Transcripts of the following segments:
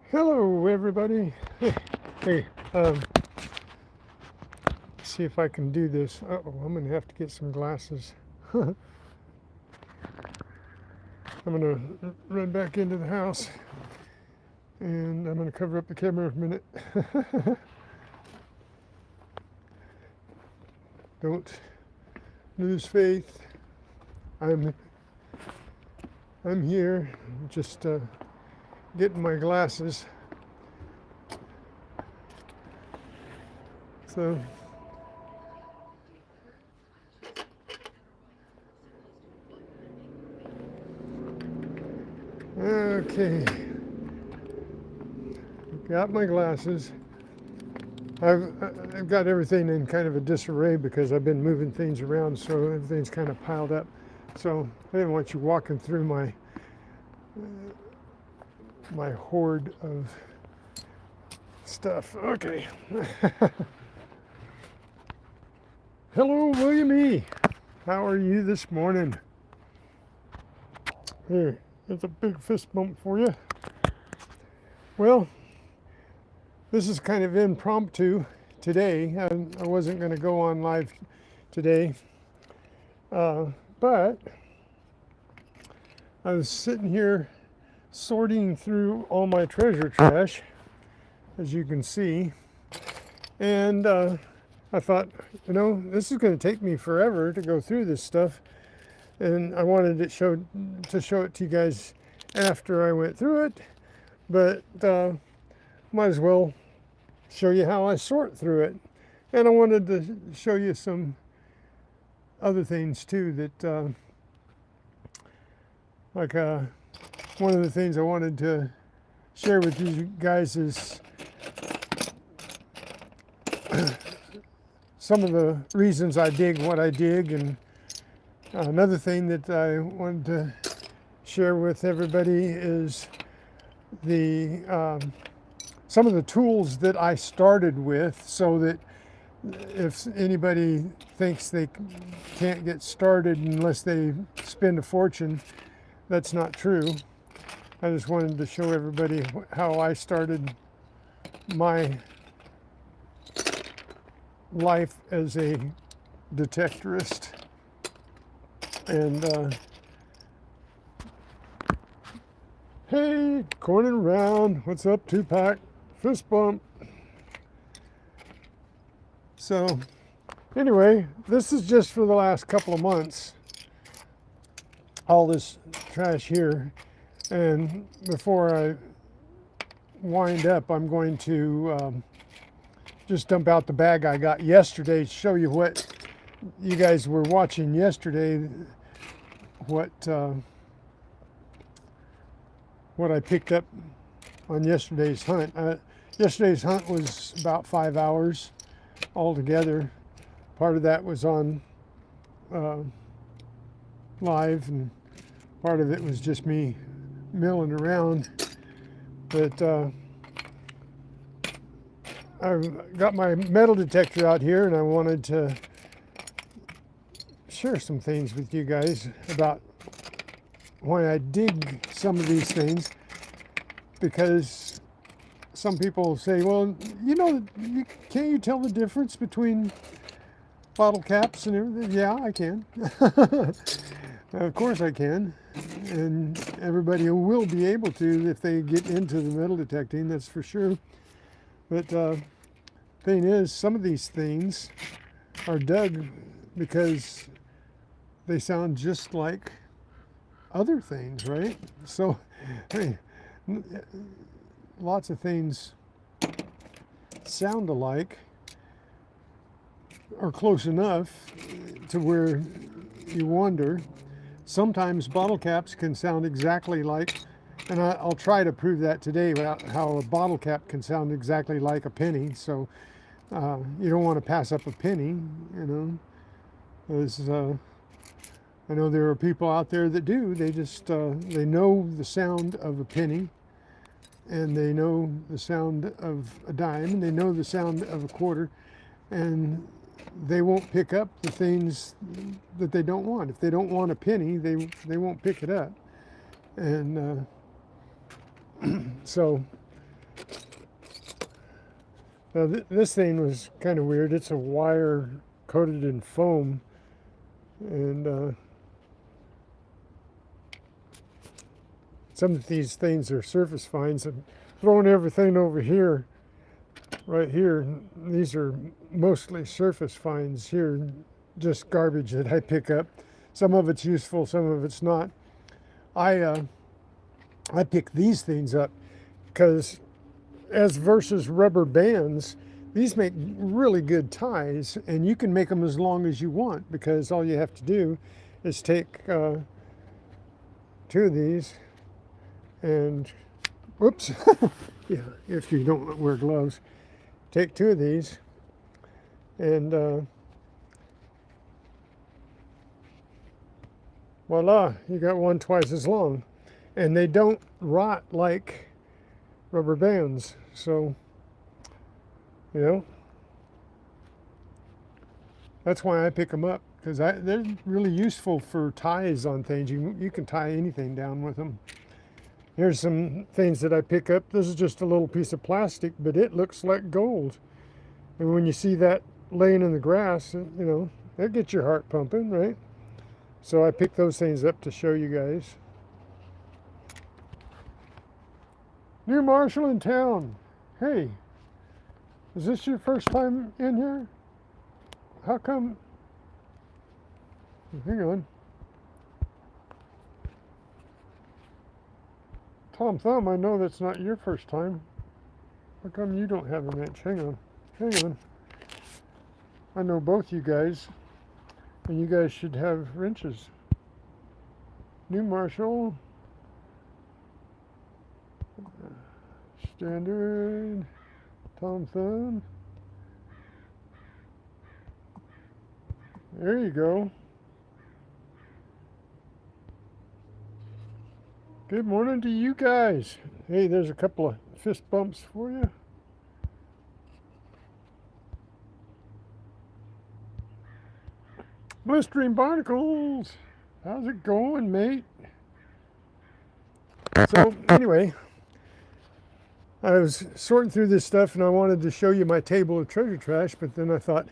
Hello, everybody. Hey, see if I can do this. Uh-oh, I'm gonna have to get some glasses. I'm gonna run back into the house, and I'm gonna cover up the camera for a minute. Don't lose faith. I'm here, just getting my glasses. So. Okay, got my glasses. I've got everything in kind of a disarray because I've been moving things around, so everything's kind of piled up. So I didn't want you walking through my hoard of stuff. Okay. Hello, William E. How are you this morning? Here, it's a big fist bump for you. Well, this is kind of impromptu today. I wasn't going to go on live today, but I was sitting here sorting through all my treasure trash, as you can see, and I thought, this is going to take me forever to go through this stuff, and I wanted to show it to you guys after I went through it, but might as well show you how I sort through it. And I wanted to show you some other things too that one of the things I wanted to share with you guys is some of the reasons I dig what I dig, and another thing that I wanted to share with everybody is the some of the tools that I started with, so that if anybody thinks they can't get started unless they spend a fortune, that's not true. I just wanted to show everybody how I started my life as a detectorist. And hey, corning around. What's up, Tupac? Fist bump. So anyway, this is just for the last couple of months, all this trash here. And before I wind up, I'm going to just dump out the bag I got yesterday to show you what you guys were watching yesterday, what I picked up on yesterday's hunt. Yesterday's hunt was about 5 hours altogether. Part of that was on live, and part of it was just me milling around. But I've got my metal detector out here, and I wanted to share some things with you guys about why I dig some of these things, because some people say, well, can't you tell the difference between bottle caps and everything? Yeah, I can. Of course I can. And everybody will be able to if they get into the metal detecting, that's for sure. But thing is, some of these things are dug because they sound just like other things, right? So, hey, lots of things sound alike, or close enough to where you wonder. Sometimes bottle caps can sound exactly like, and I'll try to prove that today, about how a bottle cap can sound exactly like a penny. So you don't want to pass up a penny, because I know there are people out there that do. They just they know the sound of a penny, and they know the sound of a dime, and they know the sound of a quarter, and they won't pick up the things that they don't want. If they don't want a penny, they won't pick it up. And so Now this thing was kind of weird. It's a wire coated in foam, and some of these things are surface finds. And throwing everything over here, right here, these are mostly surface finds here, just garbage that I pick up. Some of it's useful, some of it's not. I pick these things up because, as versus rubber bands, these make really good ties, and you can make them as long as you want, because all you have to do is take 2 of these and, whoops, yeah, if you don't wear gloves, take 2 of these and voila, you got one twice as long. And they don't rot like rubber bands. So, you know, that's why I pick them up, because they're really useful for ties on things. You can tie anything down with them. Here's some things that I pick up. This is just a little piece of plastic, but it looks like gold. And when you see that laying in the grass, you know, that gets your heart pumping, right? So I pick those things up to show you guys. New Marshall in town. Hey, is this your first time in here? How come? Hang on. Tom Thumb, I know that's not your first time. How come you don't have a wrench? Hang on. Hang on. I know both you guys, and you guys should have wrenches. New Marshall. Standard. Tom Thumb. There you go. Good morning to you guys. Hey, there's a couple of fist bumps for you. Blistering Barnacles. How's it going, mate? So, anyway, I was sorting through this stuff and I wanted to show you my table of treasure trash, but then I thought,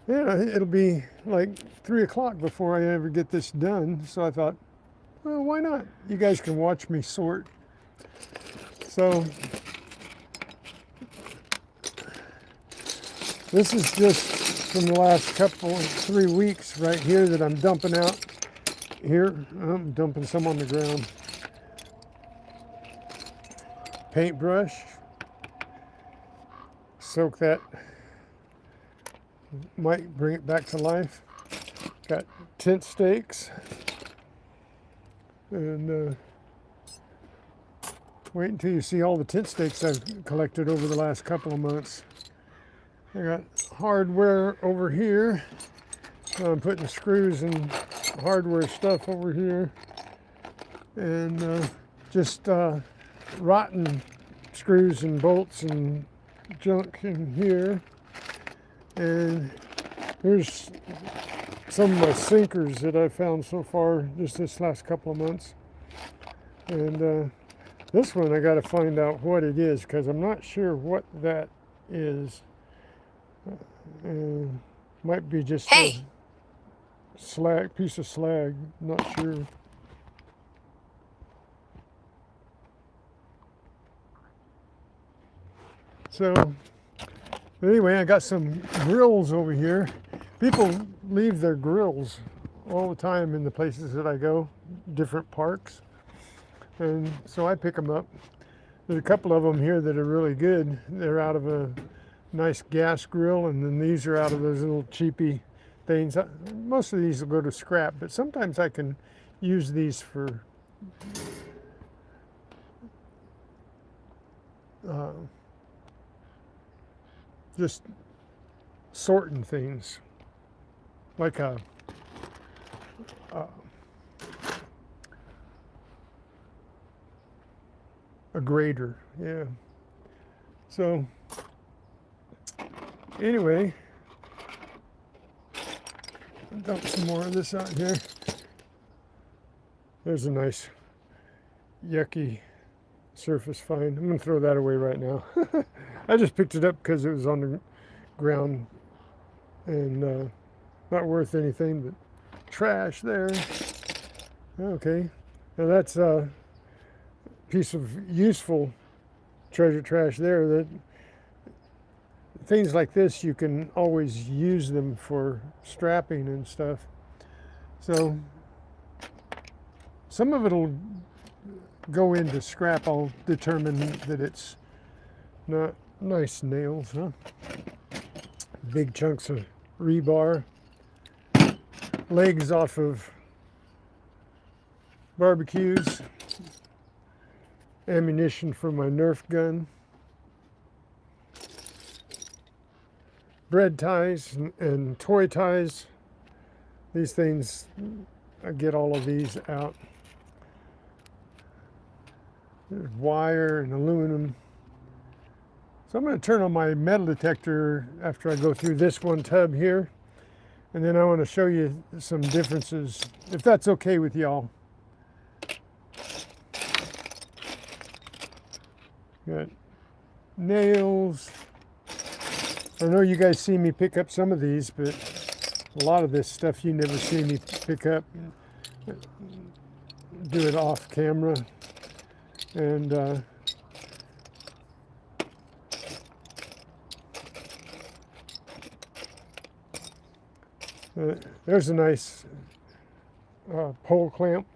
yeah, it'll be like 3 o'clock before I ever get this done. So I thought, well, why not? You guys can watch me sort. So this is just from the last 3 weeks right here that I'm dumping out. Here, I'm dumping some on the ground. Paintbrush. Soak that. Might bring it back to life. Got tent stakes. And wait until you see all the tent stakes I've collected over the last couple of months. I got hardware over here. I'm putting screws and hardware stuff over here. And just rotten screws and bolts and junk in here. And here's some of my sinkers that I've found so far just this last couple of months. And this one I got to find out what it is, because I'm not sure what that is. Might be just a piece of slag, not sure. So anyway, I got some grills over here. People leave their grills all the time in the places that I go, different parks. And so I pick them up. There's a couple of them here that are really good. They're out of a nice gas grill, and then these are out of those little cheapy things. Most of these will go to scrap, but sometimes I can use these for just sorting things, like a grater, yeah. So anyway, dump some more of this out here. There's a nice yucky surface fine. I'm going to throw that away right now. I just picked it up because it was on the ground and not worth anything but trash there. Okay, now that's a piece of useful treasure trash there. That things like this, you can always use them for strapping and stuff. So some of it'll go into scrap. I'll determine that it's not nice nails, huh? Big chunks of rebar, legs off of barbecues, ammunition for my Nerf gun, bread ties and toy ties. These things, I get all of these out. There's wire and aluminum. So I'm going to turn on my metal detector after I go through this one tub here. And then I want to show you some differences, if that's okay with y'all. Got nails. I know you guys see me pick up some of these, but a lot of this stuff you never see me pick up. Do it off camera. And there's a nice pole clamp.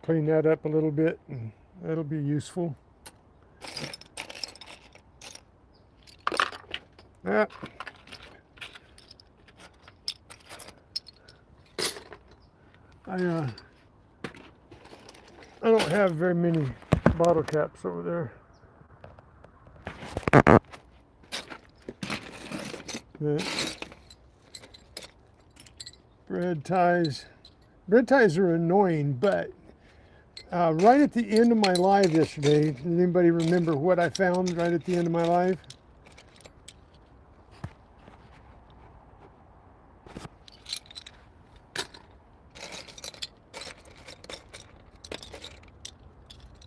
Clean that up a little bit and that'll be useful. I don't have very many bottle caps over there. Bread ties. Bread ties are annoying, but right at the end of my live yesterday, does anybody remember what I found right at the end of my live?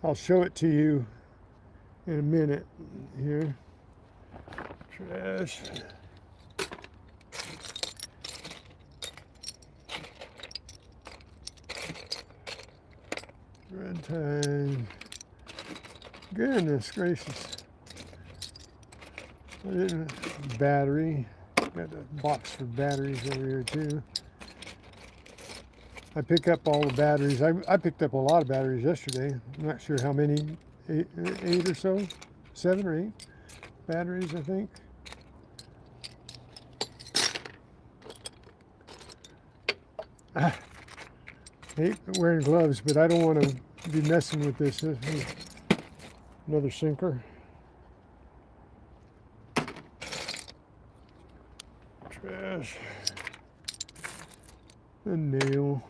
I'll show it to you in a minute here. Trash. Red tie. Goodness gracious. Battery. Got a box for batteries over here too. I pick up all the batteries. I picked up a lot of batteries yesterday. I'm not sure how many, eight or so, 7 or 8 batteries, I think. I hate wearing gloves, but I don't want to be messing with this. This is another sinker. Trash. A nail.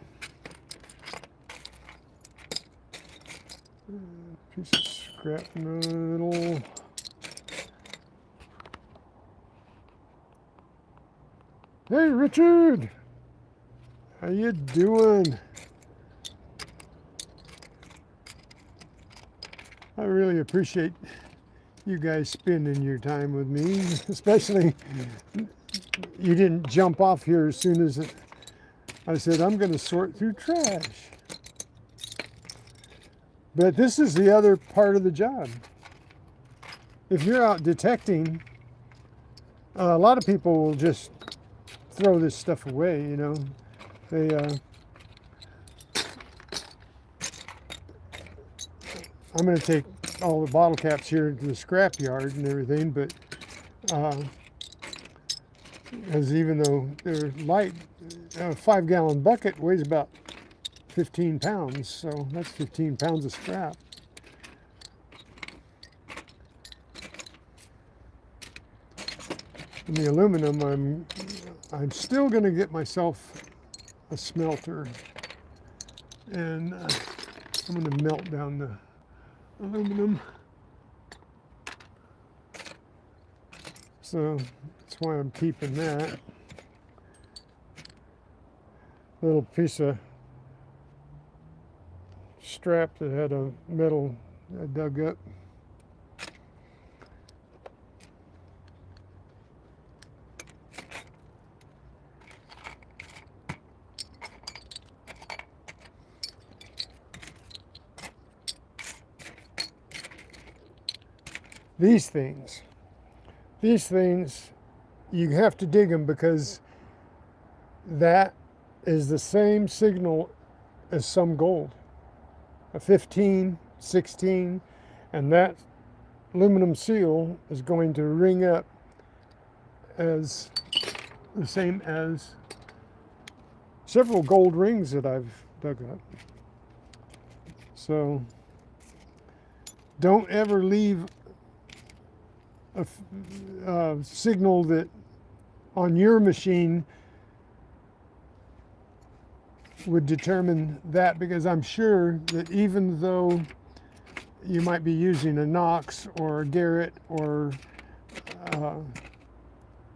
Piece of scrap metal. Hey Richard, how you doing? I really appreciate you guys spending your time with me, especially you didn't jump off here as soon as I said I'm going to sort through trash. But this is the other part of the job. If you're out detecting, a lot of people will just throw this stuff away, you know. They, I'm going to take all the bottle caps here to the scrap yard and everything, but as even though they're light, a 5-gallon bucket weighs about 15 pounds, so that's 15 pounds of scrap. And the aluminum, I'm still going to get myself a smelter, and I'm going to melt down the aluminum. So that's why I'm keeping that. Little piece of strap that had a metal I dug up. These things, you have to dig them because that is the same signal as some gold, a 15, 16, and that aluminum seal is going to ring up as the same as several gold rings that I've dug up. So don't ever leave a signal that on your machine would determine that, because I'm sure that even though you might be using a Knox or a Garrett or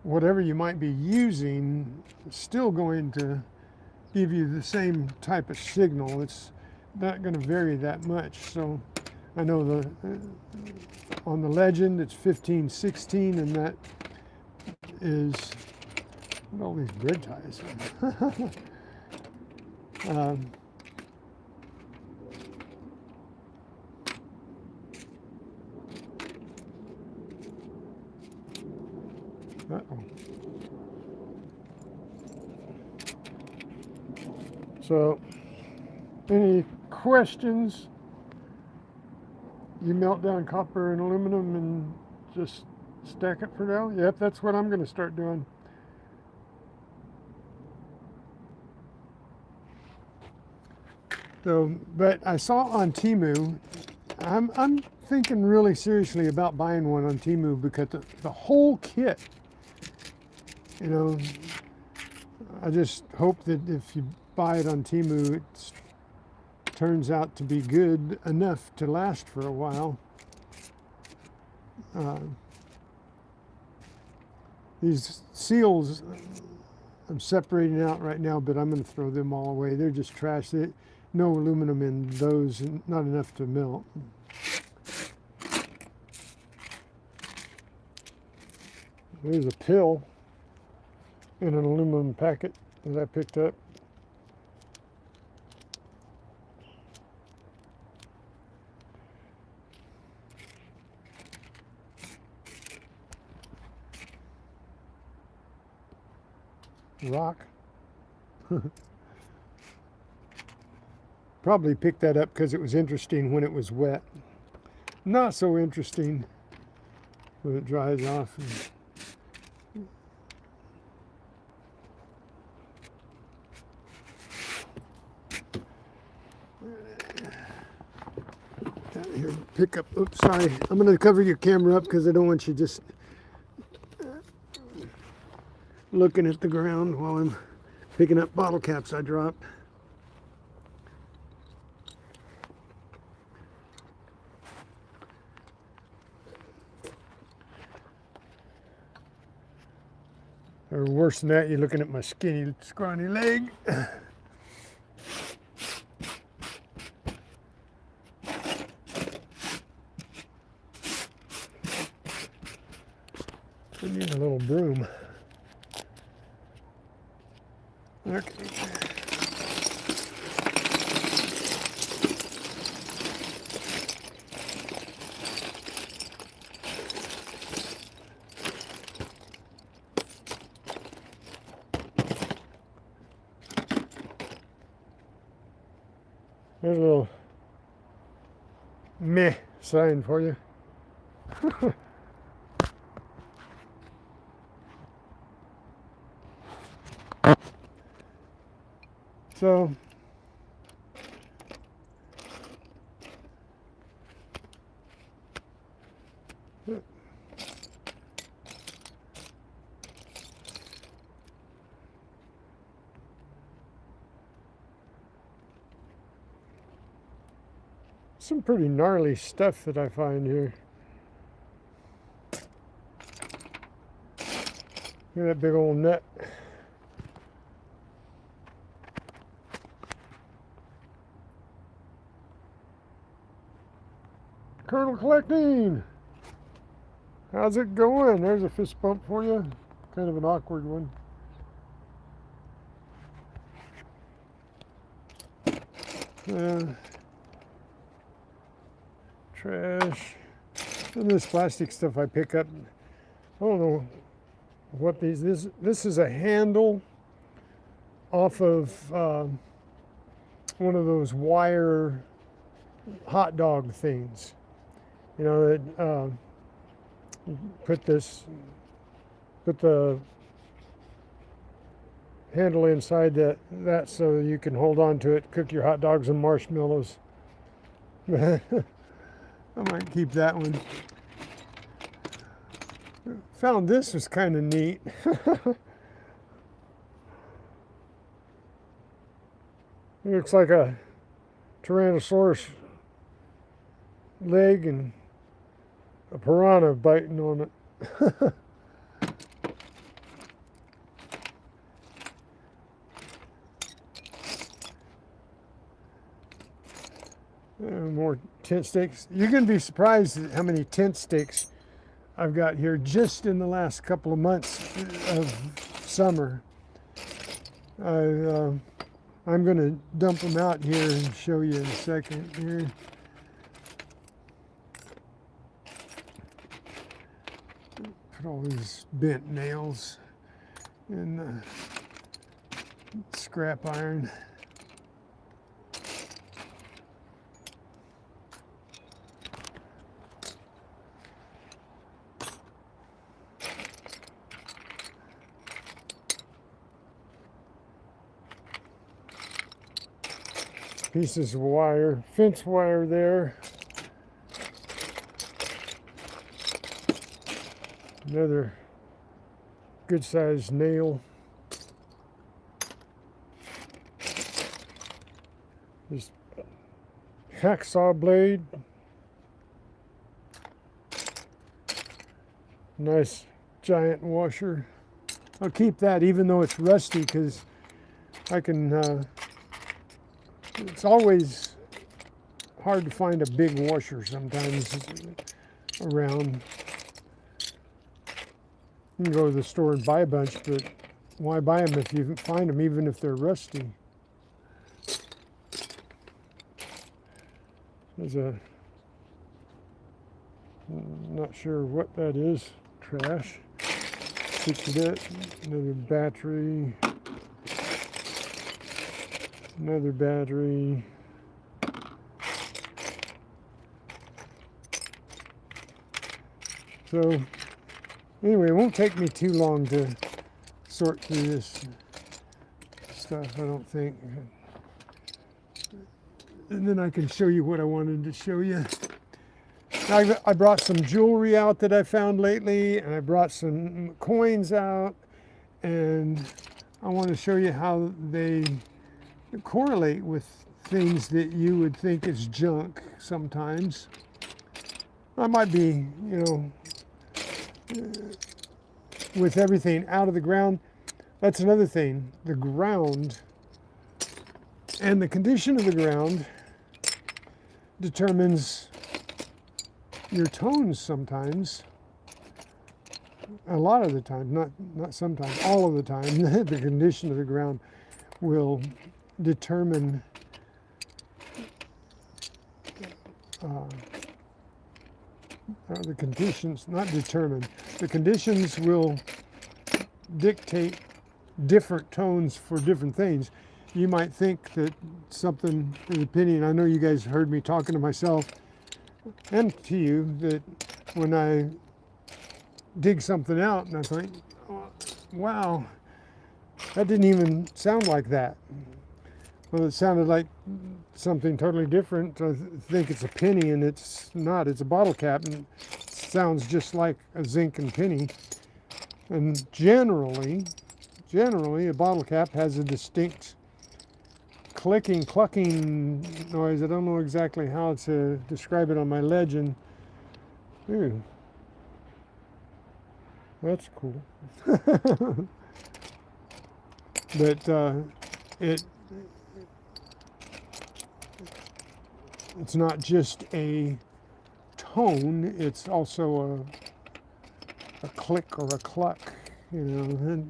whatever you might be using, it's still going to give you the same type of signal. It's not going to vary that much. So I know on the Legend it's 15, 16, and that is, look at all these grid ties. Uh-oh. So, any questions? You melt down copper and aluminum and just stack it for now? Yep, that's what I'm going to start doing. So, but I saw on Temu, I'm thinking really seriously about buying one on Temu because the whole kit, you know, I just hope that if you buy it on Temu, it turns out to be good enough to last for a while. These seals I'm separating out right now, but I'm going to throw them all away. They're just trash. No aluminum in those, and not enough to melt. There's a pill in an aluminum packet that I picked up. Rock. Probably picked that up because it was interesting when it was wet. Not so interesting when it dries off. Here, pick up. Oops, sorry. I'm going to cover your camera up because I don't want you just looking at the ground while I'm picking up bottle caps I dropped. Or worse than that, you're looking at my skinny, scrawny leg. I need a little broom. Okay. There's a little meh sign for you. So some pretty gnarly stuff that I find here. Look at that big old nut. Kernel collecting. How's it going? There's a fist bump for you. Kind of an awkward one. Trash. Some of this plastic stuff I pick up. I don't know what these. This is a handle off of one of those wire hot dog things. You know that you put the handle inside that so you can hold on to it, cook your hot dogs and marshmallows. I might keep that one. Found this was kind of neat. It looks like a Tyrannosaurus leg and a piranha biting on it. More tent stakes. You're going to be surprised at how many tent stakes I've got here just in the last couple of months of summer. I'm going to dump them out here and show you in a second here. Put all these bent nails in the scrap iron. Pieces of wire, fence wire there. Another good sized nail. This hacksaw blade. Nice giant washer. I'll keep that even though it's rusty because I can it's always hard to find a big washer sometimes around. You can go to the store and buy a bunch, but why buy them if you can find them even if they're rusty? There's a, not sure what that is, trash. Fix it, another battery. Another battery. So anyway, it won't take me too long to sort through this stuff, I don't think. And then I can show you what I wanted to show you. I brought some jewelry out that I found lately, and I brought some coins out, and I want to show you how they correlate with things that you would think is junk sometimes. I might be, you know, with everything out of the ground. That's another thing. The ground and the condition of the ground determines your tones sometimes. A lot of the time, not sometimes, all of the time. The condition of the ground will determine the conditions, not determine, the conditions will dictate different tones for different things. You might think that something, an opinion, I know you guys heard me talking to myself and to you, that when I dig something out and I think, oh, wow, that didn't even sound like that. Well, it sounded like something totally different. I think it's a penny, and it's not. It's a bottle cap, and it sounds just like a zinc and penny. And generally, a bottle cap has a distinct clicking, clucking noise. I don't know exactly how to describe it on my legend. Ooh, that's cool. But it's not just a tone, it's also a click or a cluck, you know,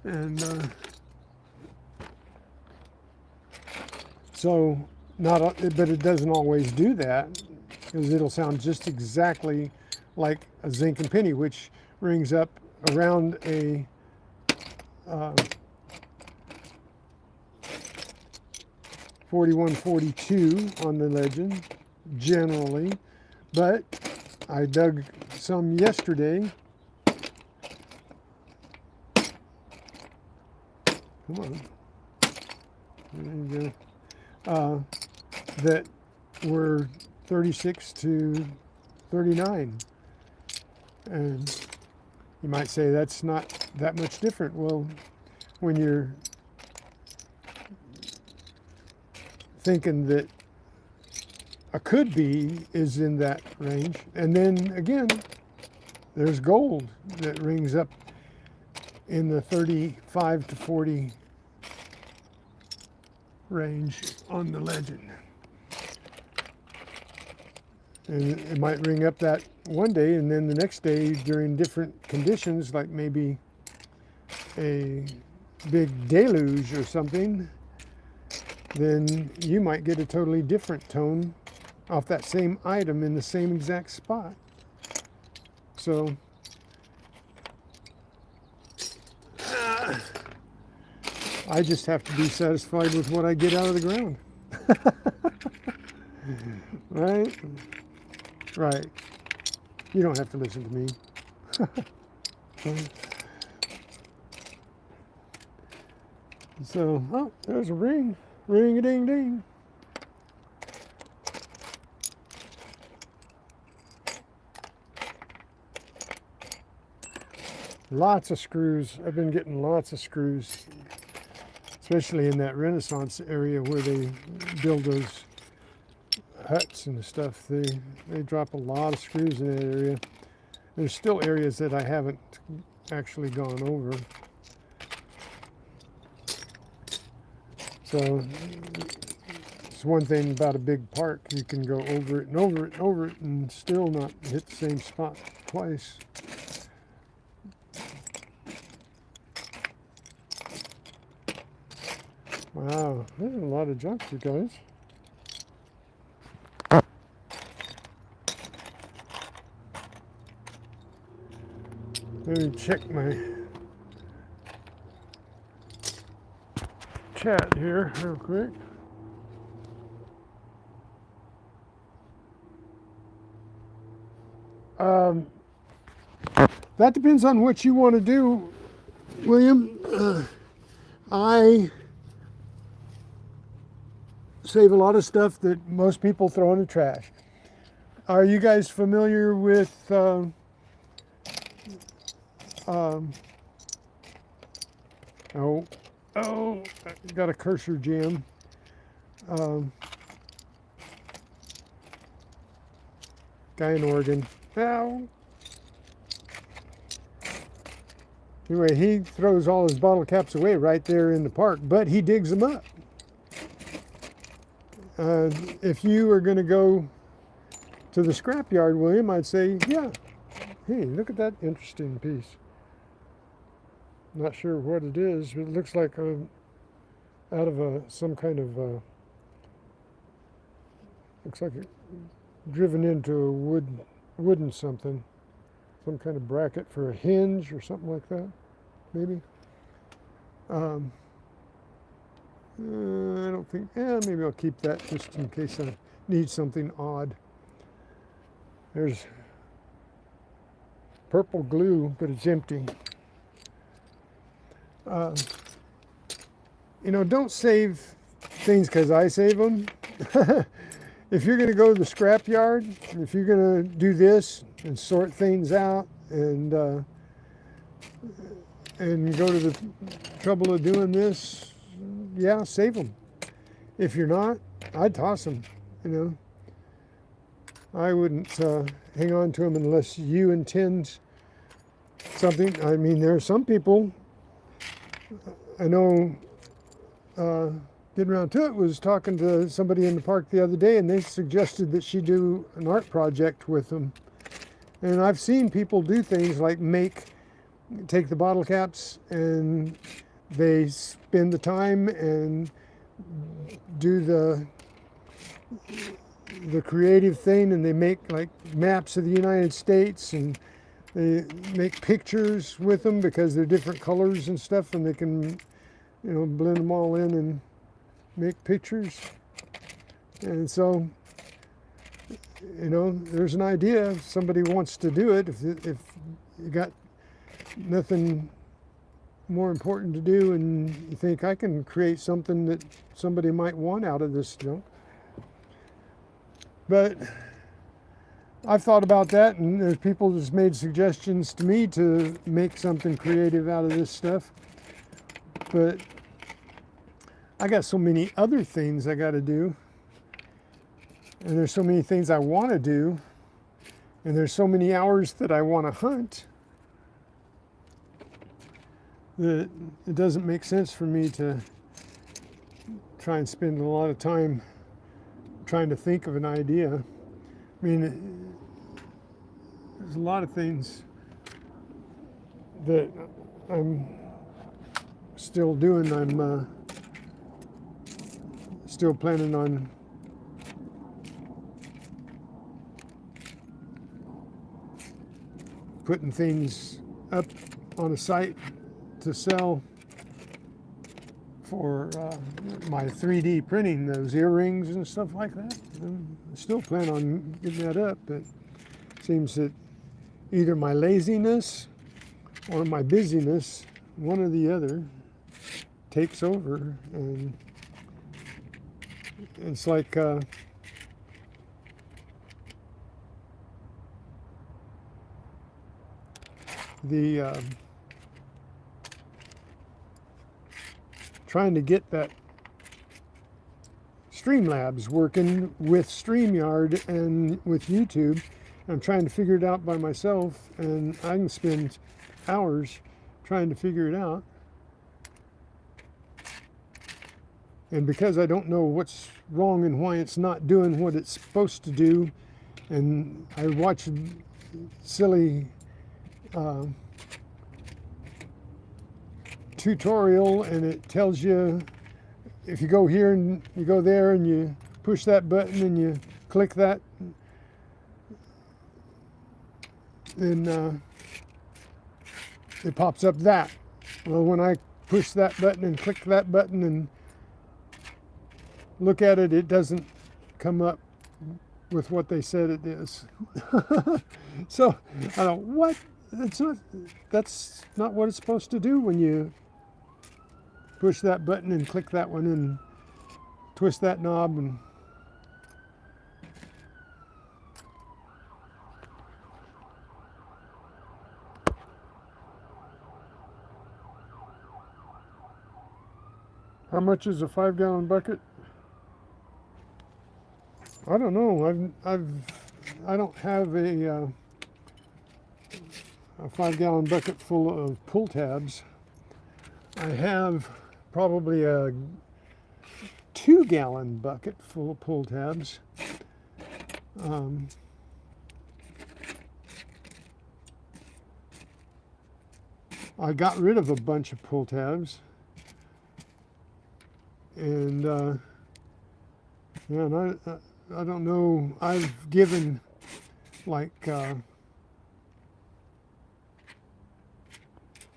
and so but it doesn't always do that, because it'll sound just exactly like a zinc and penny, which rings up around a 4142 on the legend generally, but I dug some yesterday. Come on. There you go. That were 36 to 39. And you might say that's not that much different. Well, when you're thinking that a could be is in that range, and then again, there's gold that rings up in the 35 to 40 range on the legend. And it might ring up that one day, and then the next day during different conditions, like maybe a big deluge or something, then you might get a totally different tone off that same item in the same exact spot. So I just have to be satisfied with what I get out of the ground. Right? Right. You don't have to listen to me. So, oh, there's a ring. Ring-a-ding-ding. Lots of screws. I've been getting lots of screws, especially in that Renaissance area where they build those huts and stuff. They drop a lot of screws in that area. There's still areas that I haven't actually gone over. So it's one thing about a big park. You can go over it and over it and over it and still not hit the same spot twice. Wow, there's a lot of junk, you guys. Let me check my chat here real quick. That depends on what you want to do, William. I save a lot of stuff that most people throw in the trash. Are you guys familiar with I got a cursor jam. Guy in Oregon. Ow. Anyway, he throws all his bottle caps away right there in the park, but he digs them up. If you are going to go to the scrapyard, William, I'd say, yeah, hey, look at that interesting piece. Not sure what it is, but it looks like out of some kind of, looks like it driven into a wooden something. Some kind of bracket for a hinge or something like that, maybe. I don't think, maybe I'll keep that just in case I need something odd. There's purple glue, but it's empty. You know, don't save things because I save them. If you're going to go to the scrapyard, if you're going to do this and sort things out and go to the trouble of doing this, yeah, save them. If you're not, I'd toss them, you know. I wouldn't hang on to them unless you intend something. I mean, there are some people, I know getting around to it, was talking to somebody in the park the other day, and they suggested that she do an art project with them. And I've seen people do things like take the bottle caps and they spend the time and do the creative thing, and they make like maps of the United States, and they make pictures with them because they're different colors and stuff, and they can, you know, blend them all in and make pictures. And so, you know, there's an idea if somebody wants to do it. If you got nothing more important to do and you think I can create something that somebody might want out of this junk. But I've thought about that, and there's people that's made suggestions to me to make something creative out of this stuff. But I got so many other things I got to do, and there's so many things I want to do, and there's so many hours that I want to hunt, that it doesn't make sense for me to try and spend a lot of time trying to think of an idea. I mean, there's a lot of things that I'm still doing. I'm still planning on putting things up on a site to sell for my 3D printing, those earrings and stuff like that. I still plan on getting that up, but it seems that either my laziness or my busyness, one or the other, takes over, and it's like trying to get that Streamlabs working with StreamYard and with YouTube. I'm trying to figure it out by myself, and I can spend hours trying to figure it out. And because I don't know what's wrong and why it's not doing what it's supposed to do, and I watch silly tutorial, and it tells you if you go here and you go there and you push that button and you click that, then it pops up that. Well, when I push that button and click that button and look at it, it doesn't come up with what they said it is. So I thought, what? That's not what it's supposed to do when you push that button and click that one and twist that knob. And how much is a 5-gallon bucket? I don't know. I don't have a 5-gallon bucket full of pull tabs. I have probably a 2-gallon bucket full of pull tabs. I got rid of a bunch of pull tabs, and yeah, and I don't know. I've given like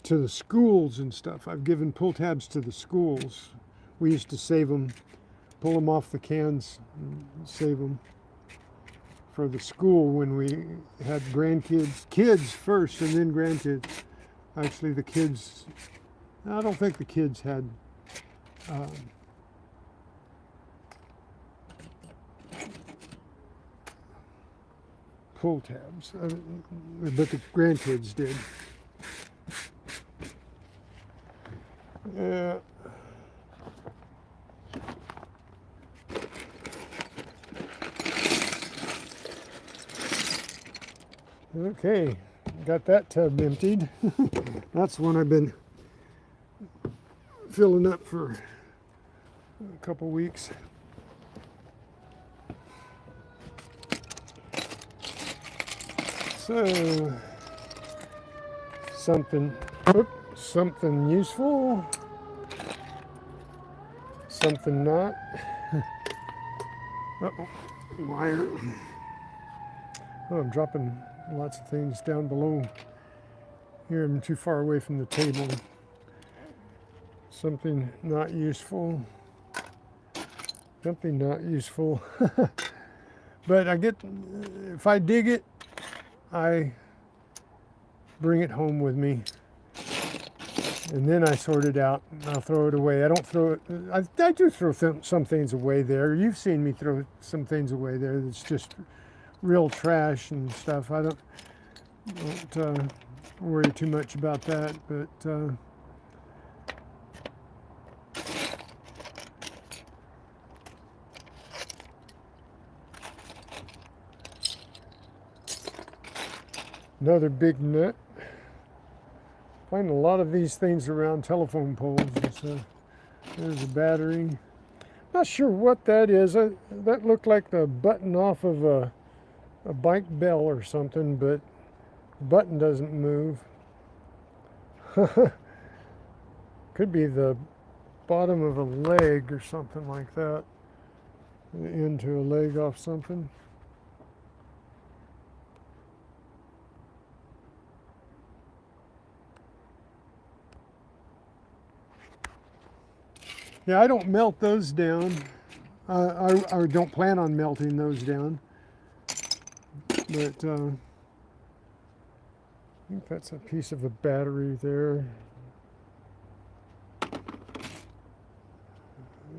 to the schools and stuff. I've given pull tabs to the schools. We used to save them, pull them off the cans, and save them for the school when we had grandkids. Kids first and then grandkids. Actually, the kids, I don't think the kids had pull tabs, but the grandkids did. Yeah. Okay, got that tub emptied. That's one I've been filling up for a couple weeks. So something useful, something not. Uh-oh, wire. Oh, I'm dropping lots of things down below. Here I'm too far away from the table. Something not useful. Something not useful. But if I dig it, I bring it home with me. And then I sort it out and I'll throw it away. I don't throw it, I do throw some things away there. You've seen me throw some things away there that's just real trash and stuff. I don't worry too much about that, but another big nut. Find a lot of these things around telephone poles and stuff. There's a battery. Not sure what that is. That looked like the button off of a bike bell or something, but the button doesn't move. Could be the bottom of a leg or something like that. The end to a leg off something. Yeah, I don't melt those down. I don't plan on melting those down. But I think that's a piece of a battery there.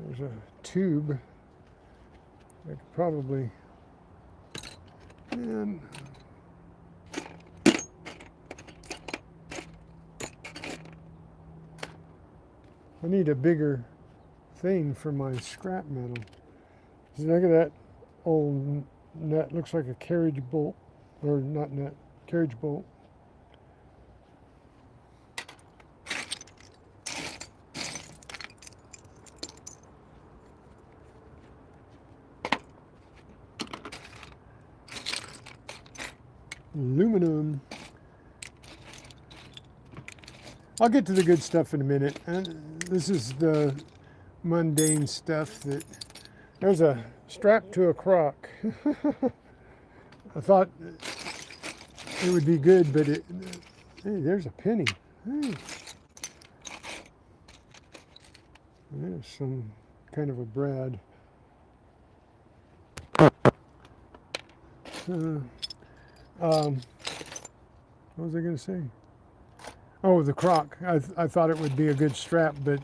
There's a tube. I could probably... And I need a bigger thing for my scrap metal. Look at that old nut. Looks like a carriage bolt, or not nut, carriage bolt. Aluminum. I'll get to the good stuff in a minute. And this is the mundane stuff. That there's a strap to a crock. I thought it would be good, but hey, there's a penny. Hey. There's some kind of a brad. What was I going to say? Oh, the crock. I thought it would be a good strap, but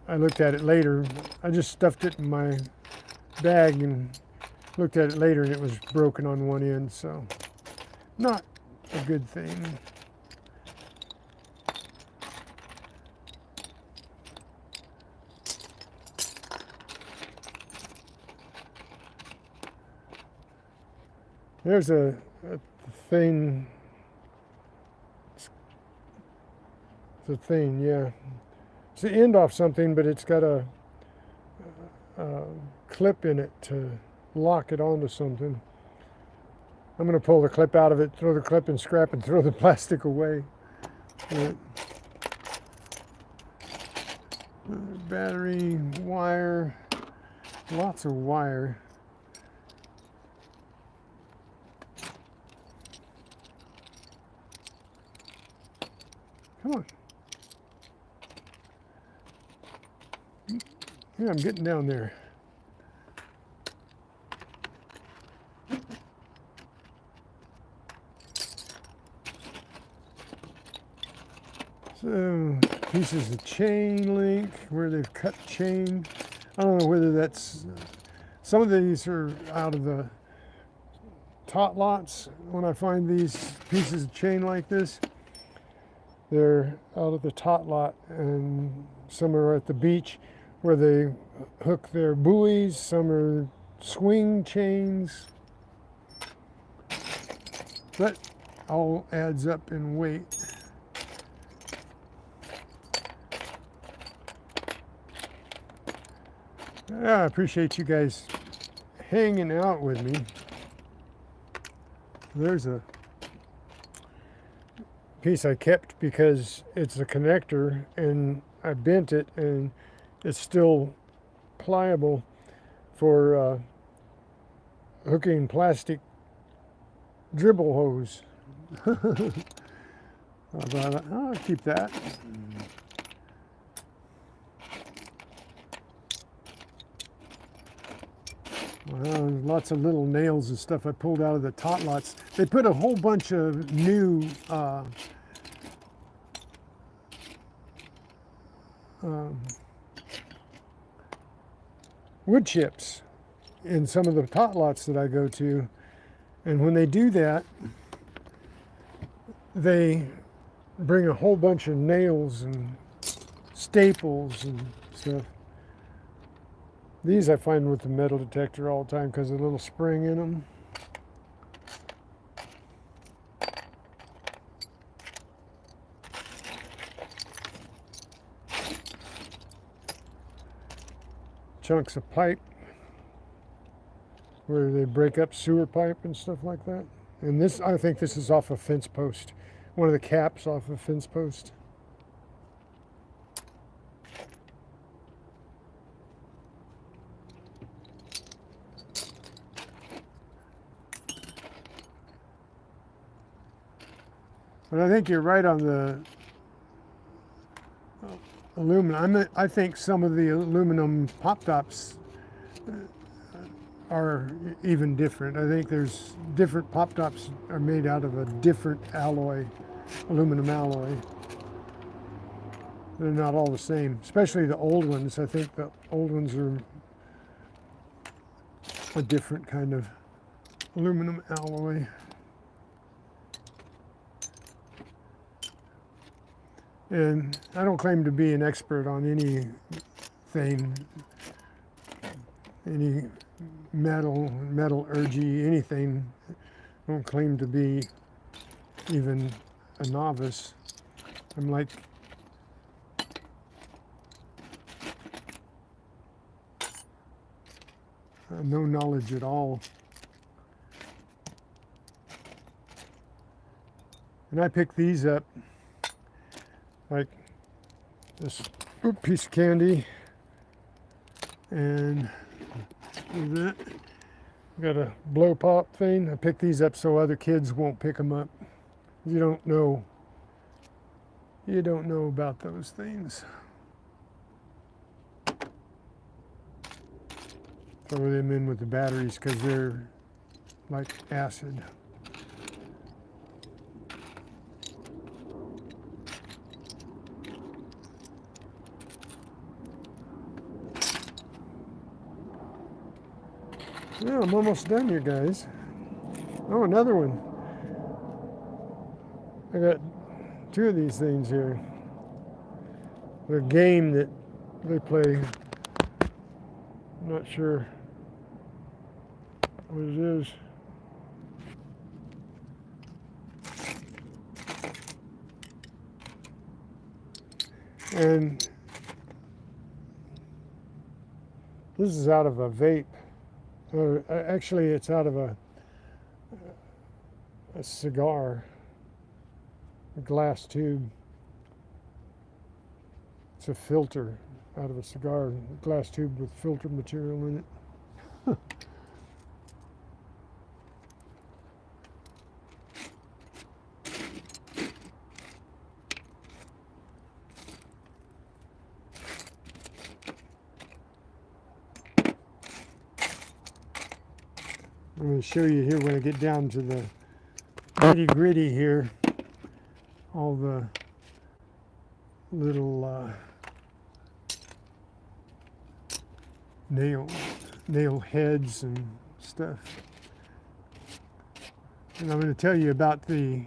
I looked at it later. I just stuffed it in my bag and looked at it later, and it was broken on one end, so not a good thing. There's a thing. It's a thing, yeah. It's the end off something, but it's got a clip in it to lock it onto something. I'm going to pull the clip out of it, throw the clip in scrap, and throw the plastic away. Battery, wire, lots of wire. Come on. Yeah, I'm getting down there. So, pieces of chain link, where they've cut chain. I don't know whether that's, some of these are out of the tot lots. When I find these pieces of chain like this, they're out of the tot lot, and some are at the beach where they hook their buoys. Some are swing chains. That all adds up in weight. I appreciate you guys hanging out with me. There's a piece I kept because it's a connector and I bent it and it's still pliable for hooking plastic dribble hose. I'll keep that. Lots of little nails and stuff I pulled out of the tot lots. They put a whole bunch of new wood chips in some of the tot lots that I go to. And when they do that, they bring a whole bunch of nails and staples and stuff. These I find with the metal detector all the time because of the little spring in them. Chunks of pipe where they break up sewer pipe and stuff like that. And this, I think this is off a fence post. One of the caps off a fence post. But I think you're right on the aluminum. I think some of the aluminum pop tops are even different. I think there's different pop tops are made out of a different alloy, aluminum alloy. They're not all the same, especially the old ones. I think the old ones are a different kind of aluminum alloy. And I don't claim to be an expert on anything, any metallurgy, anything. I don't claim to be even a novice. I'm like no knowledge at all. And I picked these up, like this piece of candy, and that. Got a blow pop thing. I picked these up so other kids won't pick them up. You don't know about those things. Throw them in with the batteries because they're like acid. Yeah, I'm almost done here, guys. Oh, another one. I got two of these things here. The game that they play. I'm not sure what it is. And this is out of a vape. Actually, it's out of a cigar, a glass tube. It's a filter out of a cigar, glass tube with filter material in it. I'm going to show you here when I get down to the nitty-gritty here, all the little nail heads and stuff. And I'm going to tell you about the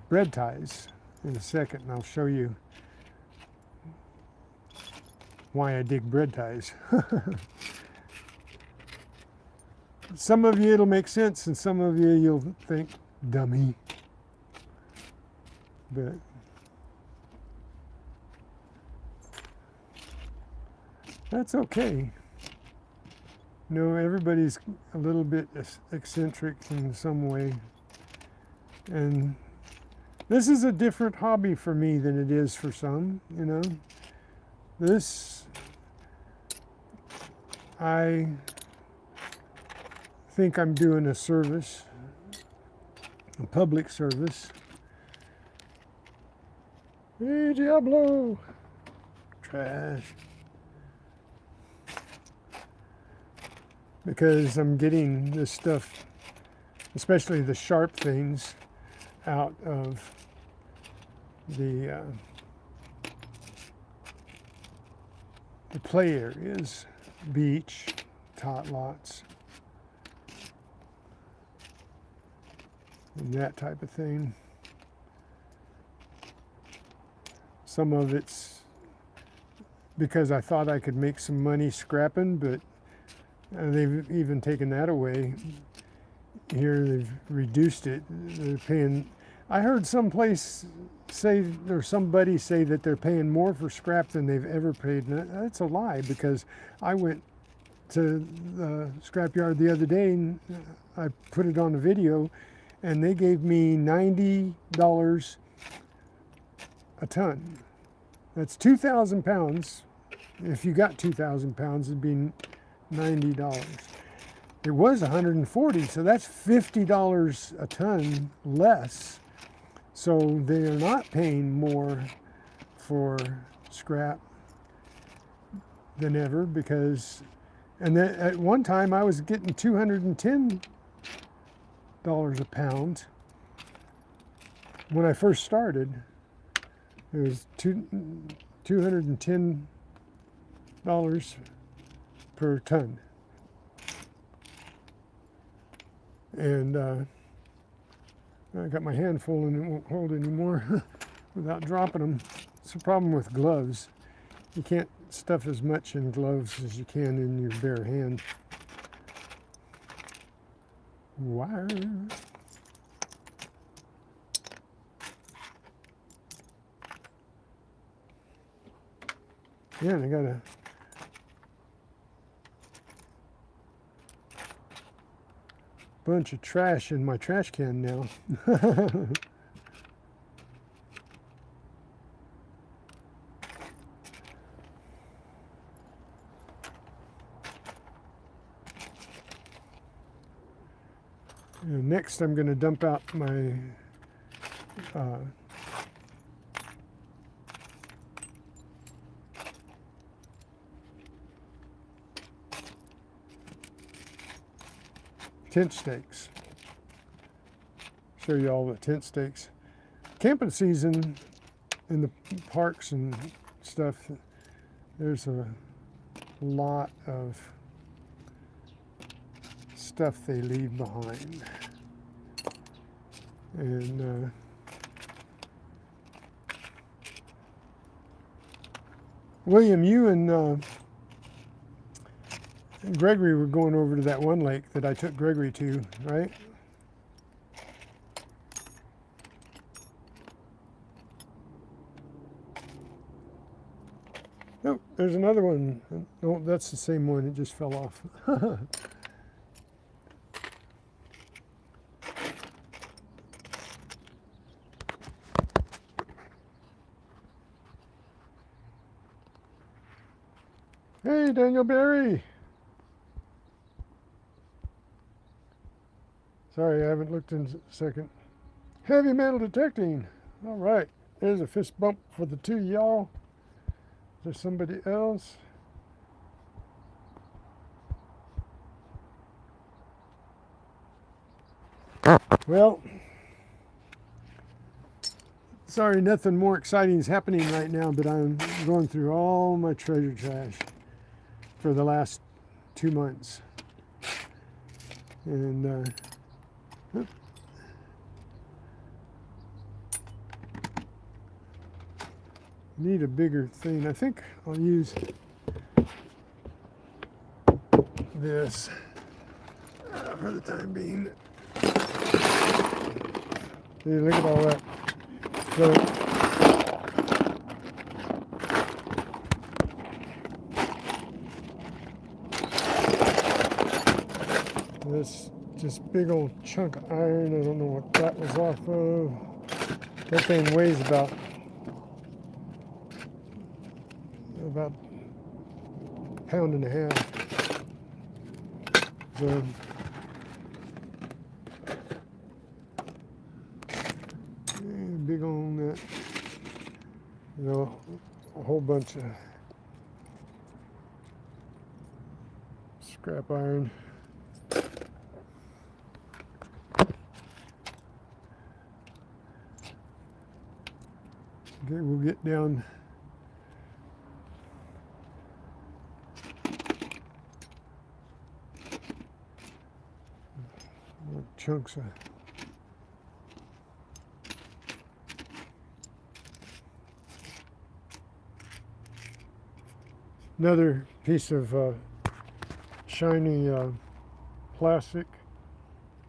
bread ties in a second, and I'll show you why I dig bread ties. some of you it'll make sense, and some of you you'll think, dummy. But that's okay. No, everybody's a little bit eccentric in some way. And this is a different hobby for me than it is for some, you know. This, I think I'm doing a service, a public service. Hey, Diablo! Trash. Because I'm getting this stuff, especially the sharp things, out of the play areas, beach, tot lots, and that type of thing. Some of it's because I thought I could make some money scrapping, but they've even taken that away. Here they've reduced it. They're paying, I heard someplace say, or somebody say that they're paying more for scrap than they've ever paid. And that's a lie, because I went to the scrapyard the other day and I put it on a video, and they gave me $90 a ton. That's 2,000 pounds. If you got 2,000 pounds, it'd be $90. It was 140, so that's $50 a ton less. So they are not paying more for scrap than ever, because, and then at one time I was getting $210 a pound. When I first started, it was $210 per ton. And I got my hand full and it won't hold anymore without dropping them. It's a problem with gloves. You can't stuff as much in gloves as you can in your bare hand. Wire. Yeah, and I got a bunch of trash in my trash can now. And next I'm going to dump out my tent stakes. Show you all the tent stakes. Camping season in the parks and stuff, there's a lot of stuff they leave behind. And William, you and Gregory were going over to that one lake that I took Gregory to, right? Oh, there's another one. Oh, that's the same one. It just fell off. Hey, Daniel Berry. Sorry, I haven't looked in a second. Heavy metal detecting. All right, there's a fist bump for the two y'all. Is there somebody else? Well, sorry, nothing more exciting is happening right now, but I'm going through all my treasure trash for the last 2 months. And need a bigger thing. I think I'll use this. for the time being. See, look at all that. So, this just big old chunk of iron. I don't know what that was off of. That thing weighs about a pound and a half. So, big on that, you know, a whole bunch of scrap iron. Okay, we'll get down chunks of another piece of shiny plastic.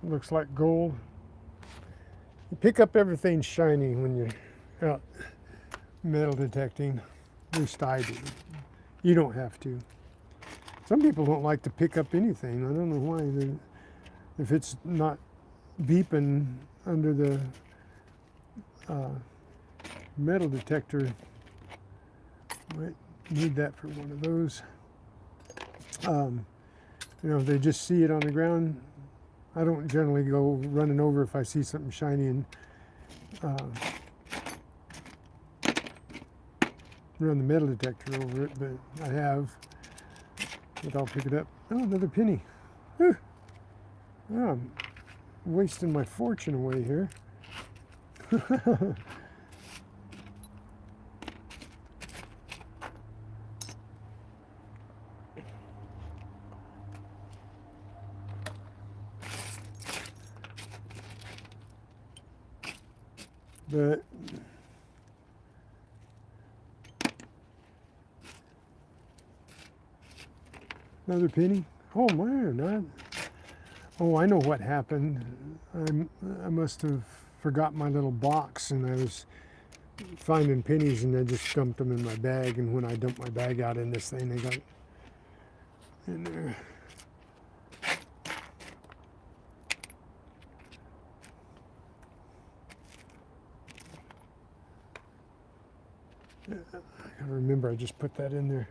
Looks like gold. You pick up everything shiny when you're out metal detecting. At least I do. You don't have to. Some people don't like to pick up anything. I don't know why. If it's not beeping under the metal detector, might need that for one of those. You know, if they just see it on the ground, I don't generally go running over if I see something shiny and run the metal detector over it, but I have. But I'll pick it up. Oh, another penny. Whew. Oh, I'm wasting my fortune away here. But another penny. Oh man, oh, I know what happened. I must have forgot my little box, and I was finding pennies, and I just dumped them in my bag. And when I dumped my bag out in this thing, they got in there. I gotta remember, I just put that in there.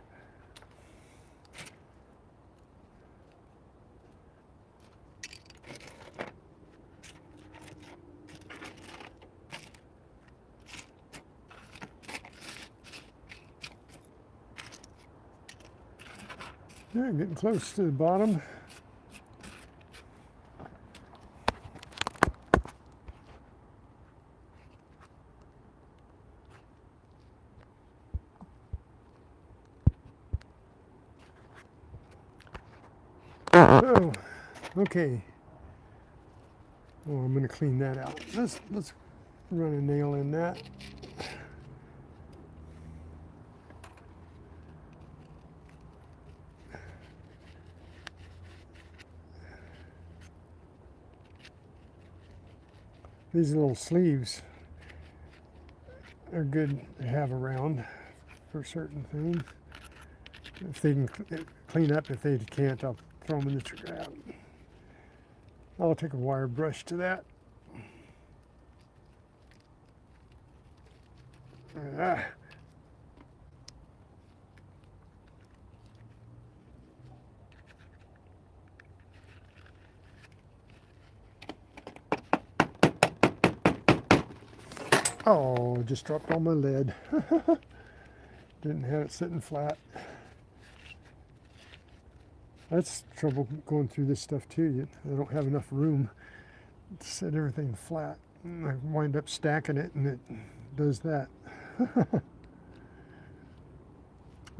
Yeah, getting close to the bottom. Oh, okay. Oh, I'm going to clean that out. Let's run a nail in that. These little sleeves are good to have around for certain things. If they can clean up, if they can't, I'll throw them in the trap. I'll take a wire brush to that. Ah. Oh, just dropped all my lead. Didn't have it sitting flat. That's trouble going through this stuff too. I don't have enough room to set everything flat. I wind up stacking it, and it does that.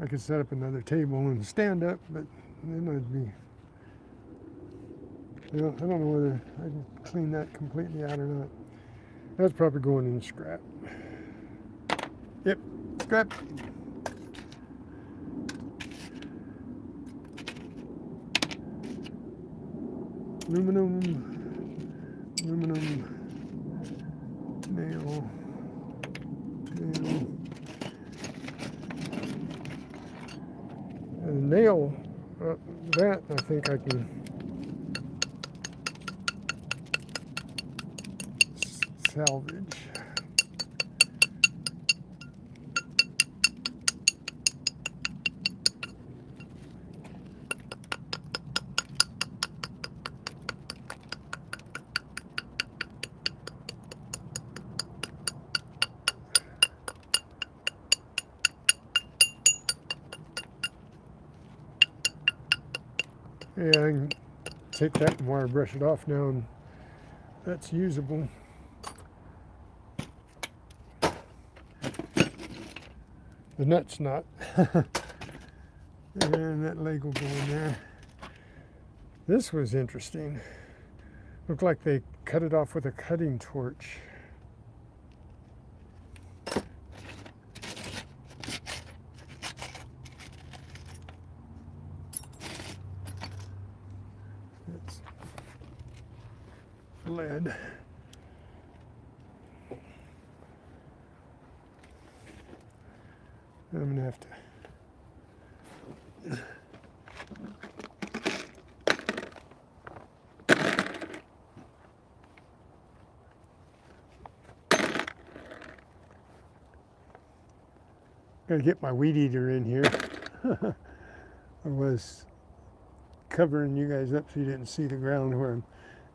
I could set up another table and stand up, but then I'd be, you know, I don't know whether I can clean that completely out or not. That's probably going in the scrap. Yep, scrap. aluminum, nail, nail. And nail, that I think I can salvage. Yeah, I can take that and wire brush it off now, and that's usable. The nut's not. And that leg will go in there. This was interesting. Looked like they cut it off with a cutting torch. It's lead. I'm gonna have to. Gotta get my weed eater in here. I was covering you guys up so you didn't see the ground where I'm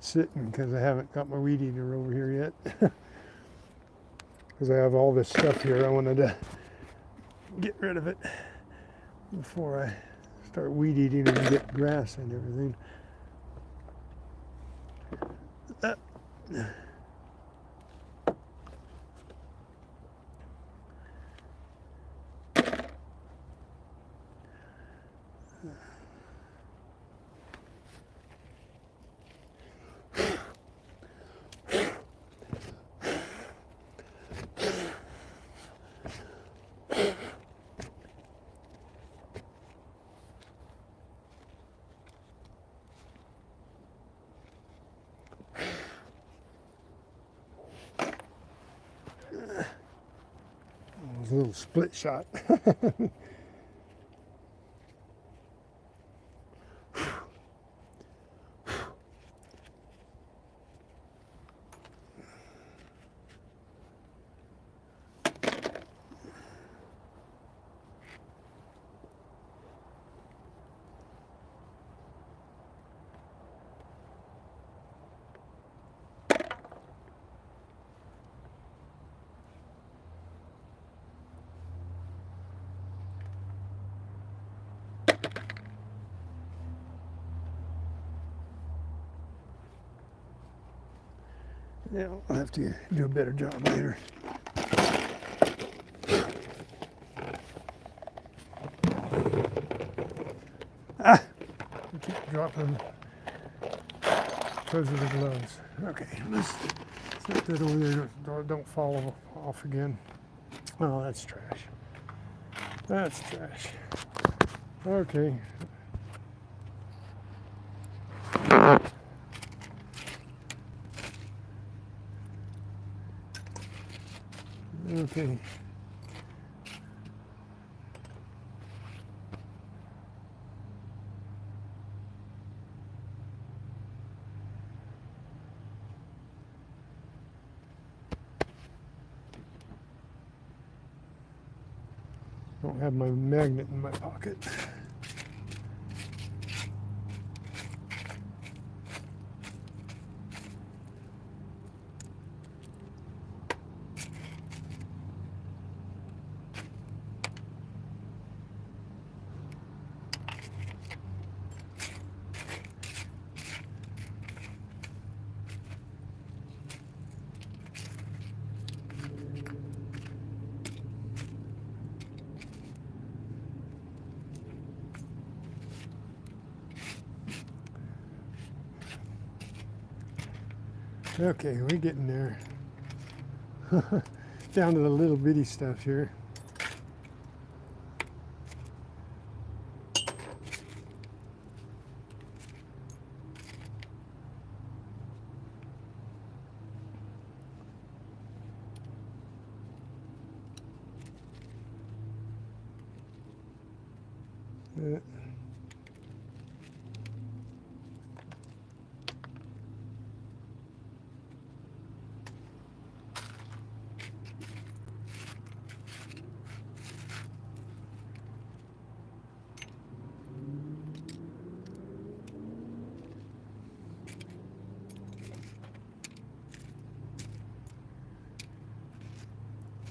sitting because I haven't got my weed eater over here yet. Because I have all this stuff here, I wanted to get rid of it before I start weed eating and get grass and everything. It was a little split shot. Yeah, I'll have to do a better job later. I keep dropping because of the gloves. Okay, let's set that over there. Don't fall off again. Oh, that's trash. That's trash. Okay. Okay. Don't have my magnet in my pocket. Okay, we're getting there. Down to the little bitty stuff here. Uh,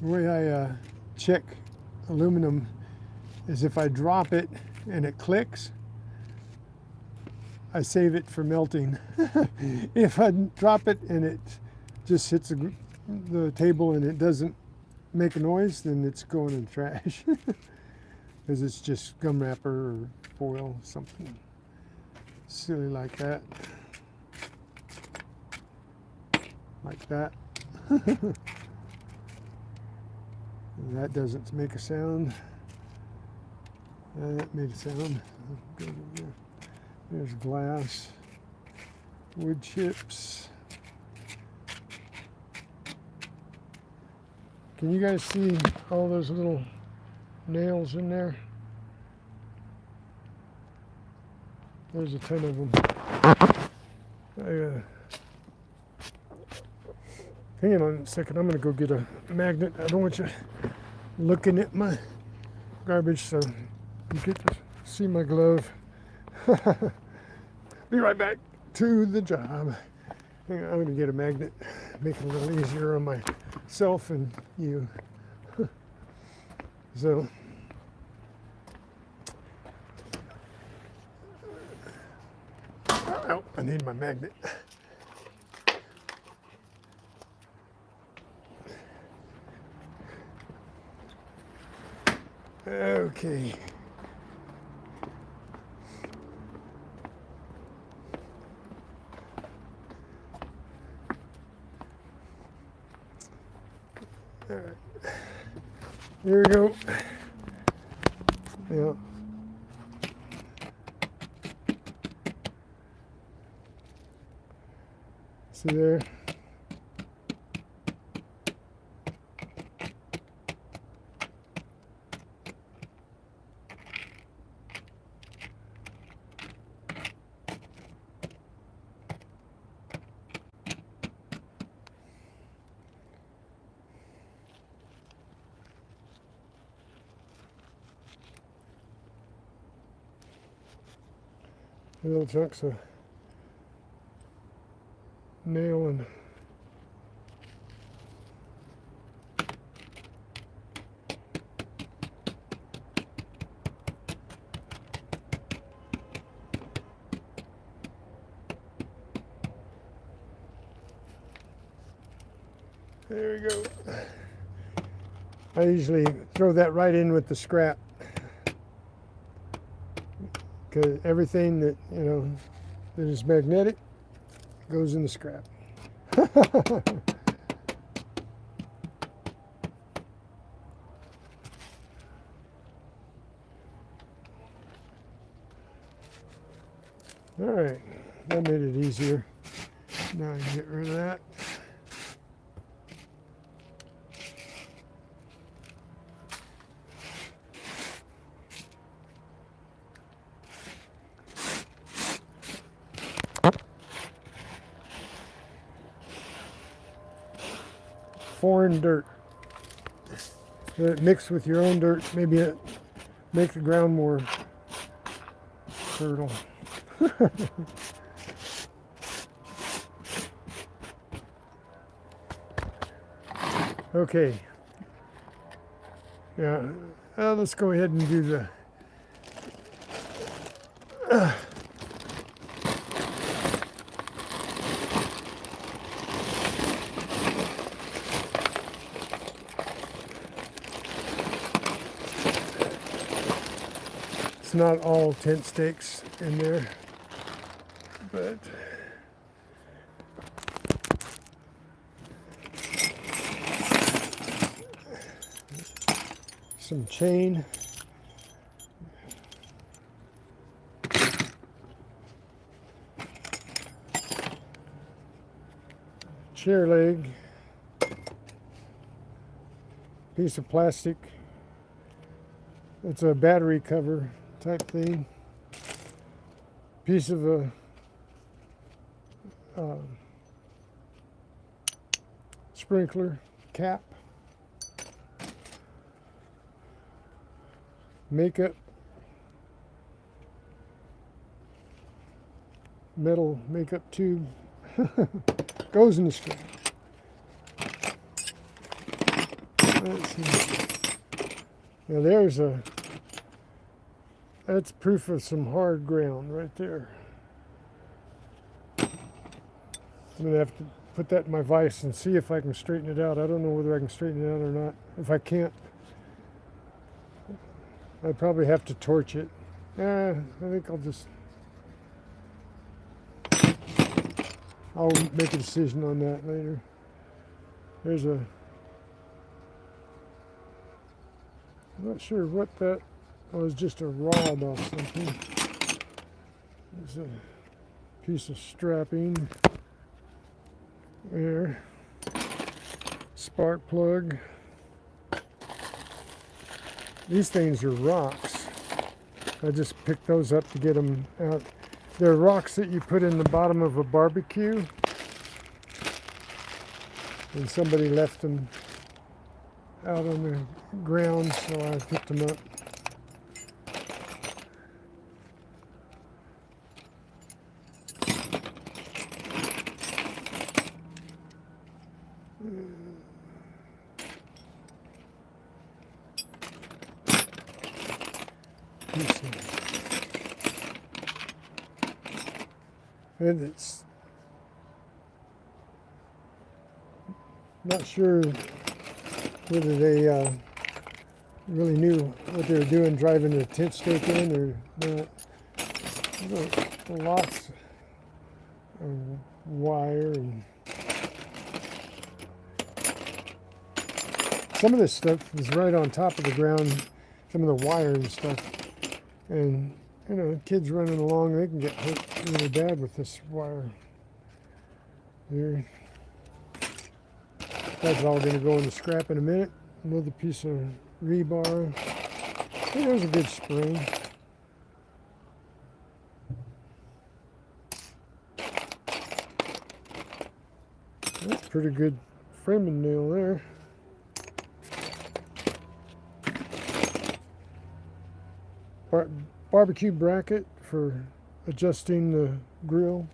The way I check aluminum is if I drop it and it clicks, I save it for melting. If I drop it and it just hits the table and it doesn't make a noise, then it's going in the trash. Because it's just gum wrapper or foil, something silly like that. Like that. And that doesn't make a sound. That made a sound. There's glass, wood chips. Can you guys see all those little nails in there? There's a ton of them. Hang on a second, I'm gonna go get a magnet. I don't want you looking at my garbage, so you get to see my glove. Be right back to the job. Hang on, I'm gonna get a magnet, make it a little easier on myself and you. So, oh, I need my magnet. Okay. All right. Here we go. Yeah. See there? Little chunks of nail and there we go. I usually throw that right in with the scrap, because everything that, you know, that is magnetic goes in the scrap. All right, that made it easier. Now I can get rid of that. Foreign dirt. Let it mix with your own dirt. Maybe it make the ground more fertile. Okay. Yeah. Let's go ahead and do the. It's not all tent stakes in there, but some chain. Chair leg. Piece of plastic. It's a battery cover type thing. Piece of a sprinkler cap. Makeup. Metal makeup tube. Goes in the screen. Let's see. Now that's proof of some hard ground right there. I'm gonna have to put that in my vise and see if I can straighten it out. I don't know whether I can straighten it out or not. If I can't, I'd probably have to torch it. I think I'll make a decision on that later. There's I'm not sure what that was, just a rod or something. There's a piece of strapping there. Spark plug. These things are rocks. I just picked those up to get them out. They're rocks that you put in the bottom of a barbecue. And somebody left them out on the ground, so I picked them up. And it's not sure whether they really knew what they were doing driving the tent stake in or not. Lots of wire, and some of this stuff is right on top of the ground, some of the wire and stuff. And you know, kids running along, they can get hurt really bad with this wire here. That's all going to go in the scrap in a minute. Another piece of rebar. There's a good spring. That's a pretty good framing nail there. Barbecue bracket for adjusting the grill.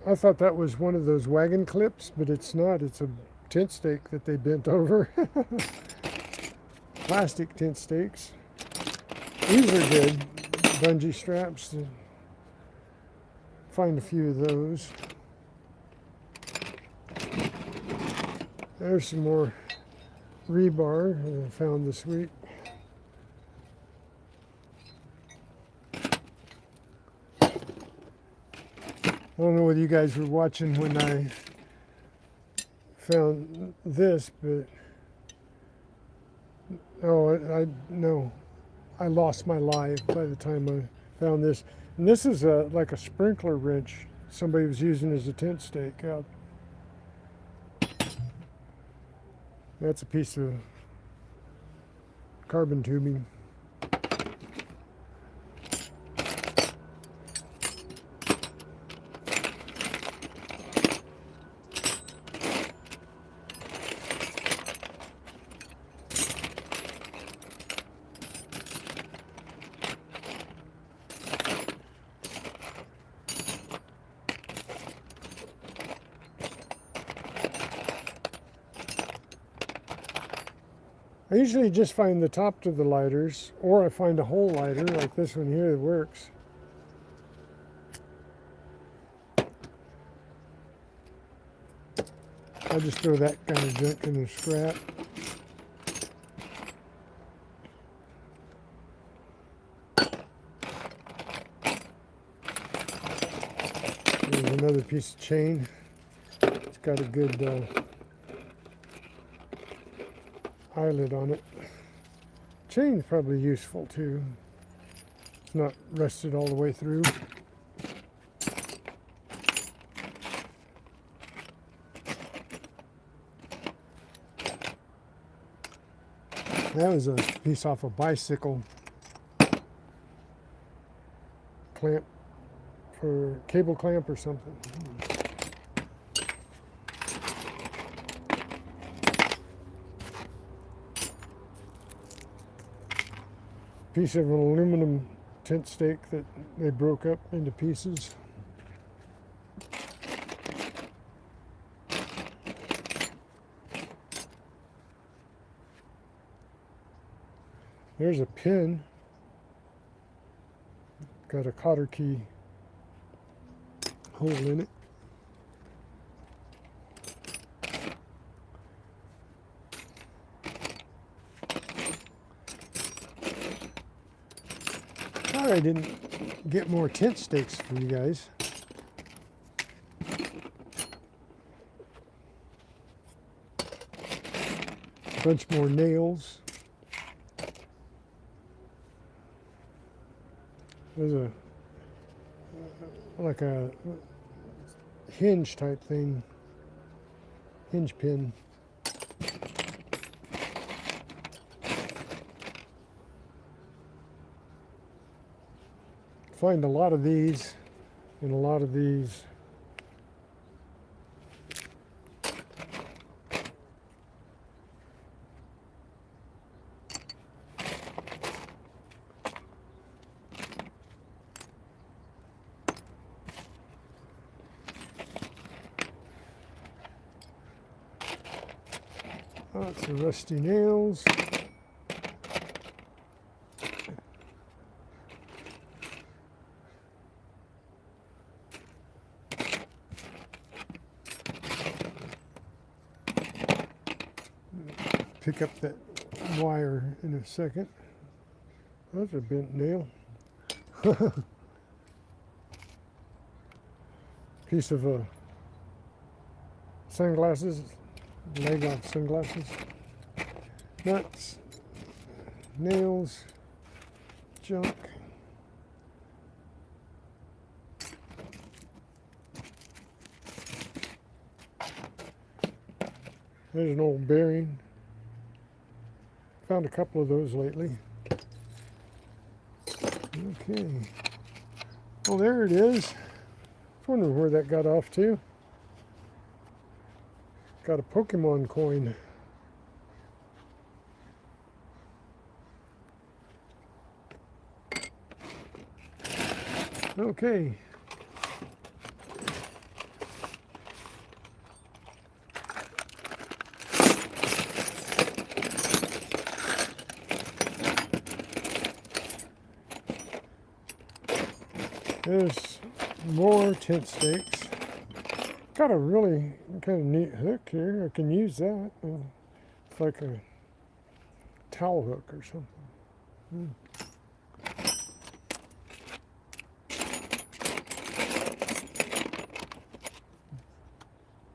I thought that was one of those wagon clips, but it's not. It's a tent stake that they bent over. Plastic tent stakes. These are good. Bungee straps. Find a few of those. There's some more rebar I found this week. I don't know whether you guys were watching when I found this, but I lost my life by the time I found this. And this is like a sprinkler wrench somebody was using as a tent stake out. That's a piece of carbon tubing. I usually just find the top to the lighters, or I find a whole lighter like this one here that works. I just throw that kind of junk in the scrap. There's another piece of chain. It's got a good eyelet on it. Chain's probably useful too. It's not rusted all the way through. That was a piece off a bicycle clamp, for cable clamp or something. Piece of an aluminum tent stake that they broke up into pieces. There's a pin. Got a cotter key hole in it. Thought I didn't get more tent stakes for you guys. A bunch more nails. There's a like a hinge type thing, hinge pin. Find a lot of these and a lot of these. Lots of rusty nails. Pick up that wire in a second. That's a bent nail. Piece of sunglasses, leg off sunglasses. Nuts, nails, junk. There's an old bearing. Found a couple of those lately. Okay. Well, there it is. I was wondering where that got off to. Got a Pokemon coin. Okay. There's more tent stakes. Got a really kind of neat hook here. I can use that. It's like a towel hook or something.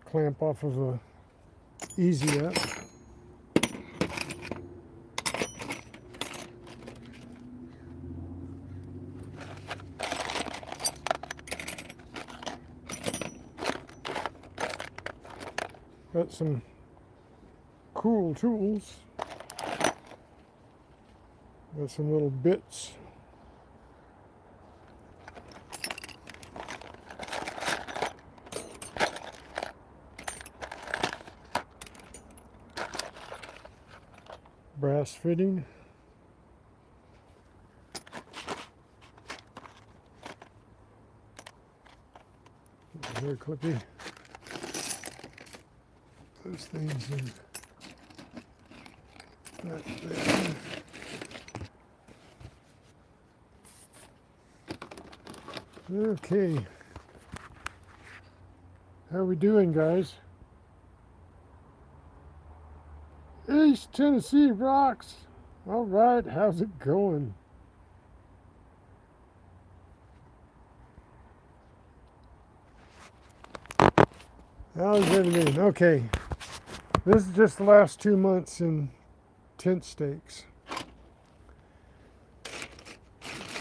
Clamp off of a easy up. Got some cool tools. Got some little bits. Brass fitting. Hair clippy. Those things in that there. Okay. How are we doing, guys? East Tennessee rocks. All right, how's it going? How's everything? Okay. This is just the last 2 months in tent stakes.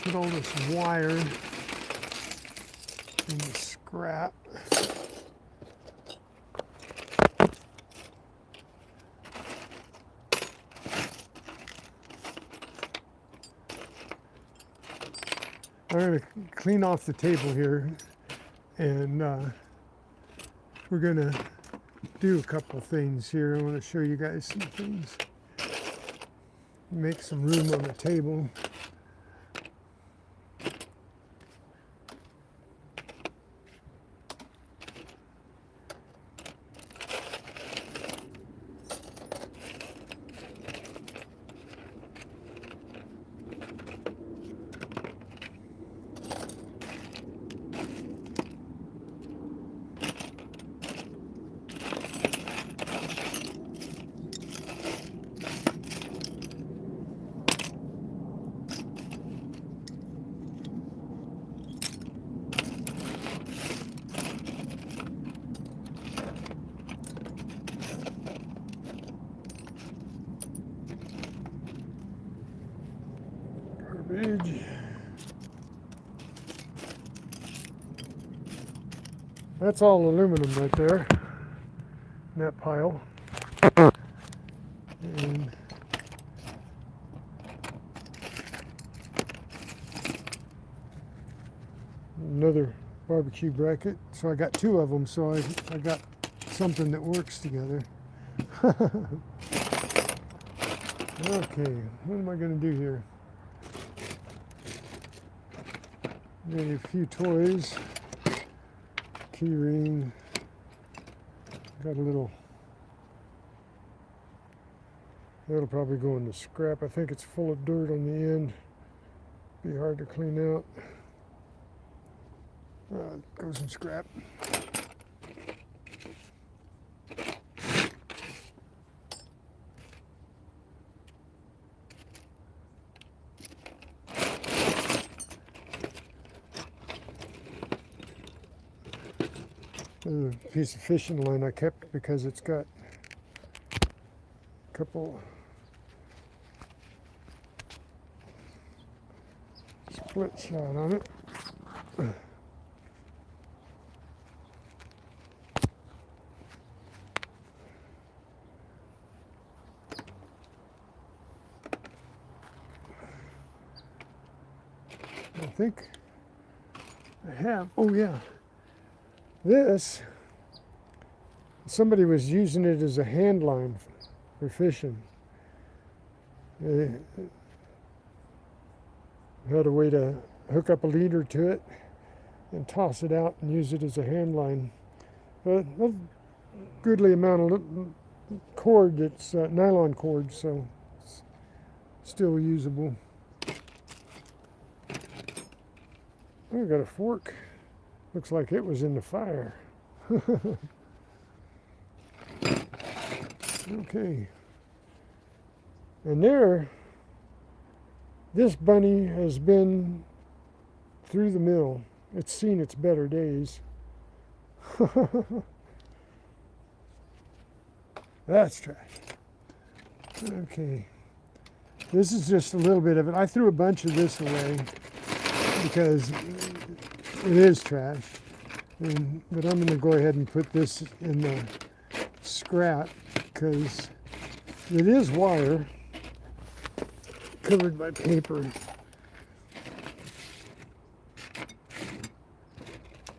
Put all this wire in the scrap. I'm going to clean off the table here, and we're going to do a couple things here. I want to show you guys some things. Make some room on the table. Garbage. That's all aluminum right there in that pile. And another barbecue bracket. So I got two of them, so I got something that works together. Okay, what am I going to do here? Maybe a few toys. Key ring. Got a little. That'll probably go in the scrap. I think it's full of dirt on the end. Be hard to clean out. It goes in scrap. There's a piece of fishing line I kept because it's got a couple split shot on it. I think I have, oh yeah, this, somebody was using it as a hand line for fishing. They had a way to hook up a leader to it and toss it out and use it as a hand line. But a goodly amount of cord, it's nylon cord, so it's still usable. Oh, I got a fork. Looks like it was in the fire. Okay. And there, this bunny has been through the mill. It's seen its better days. That's trash. Okay. This is just a little bit of it. I threw a bunch of this away because it is trash. But I'm going to go ahead and put this in the scrap because it is wire covered by paper.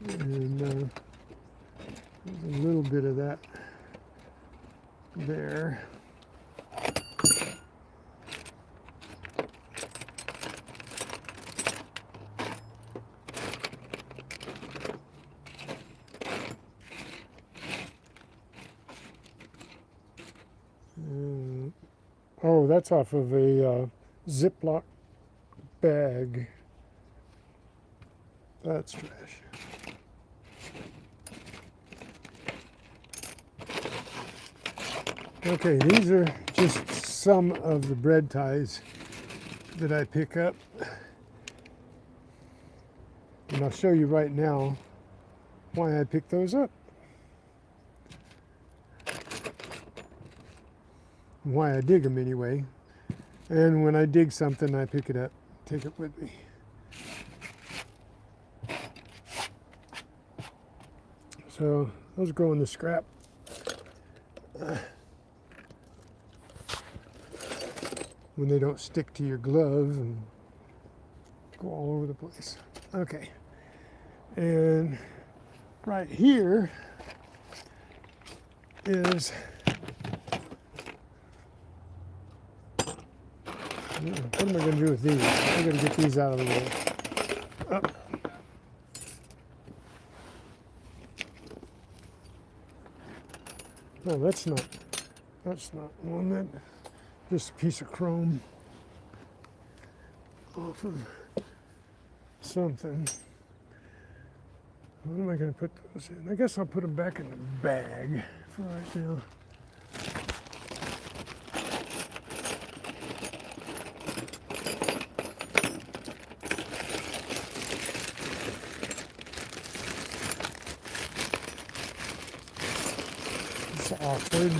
And there's a little bit of that there. Oh, that's off of a Ziploc bag. That's trash. Okay, these are just some of the bread ties that I pick up. And I'll show you right now why I pick those up. Why I dig them anyway. And when I dig something, I pick it up, take it with me. So those go in the scrap. When they don't stick to your glove and go all over the place. Okay. And right here is, what am I going to do with these? I'm going to get these out of the way. Up. No, that's not one. That just a piece of chrome off of something. What am I going to put those in? I guess I'll put them back in the bag for right now. It's awkward.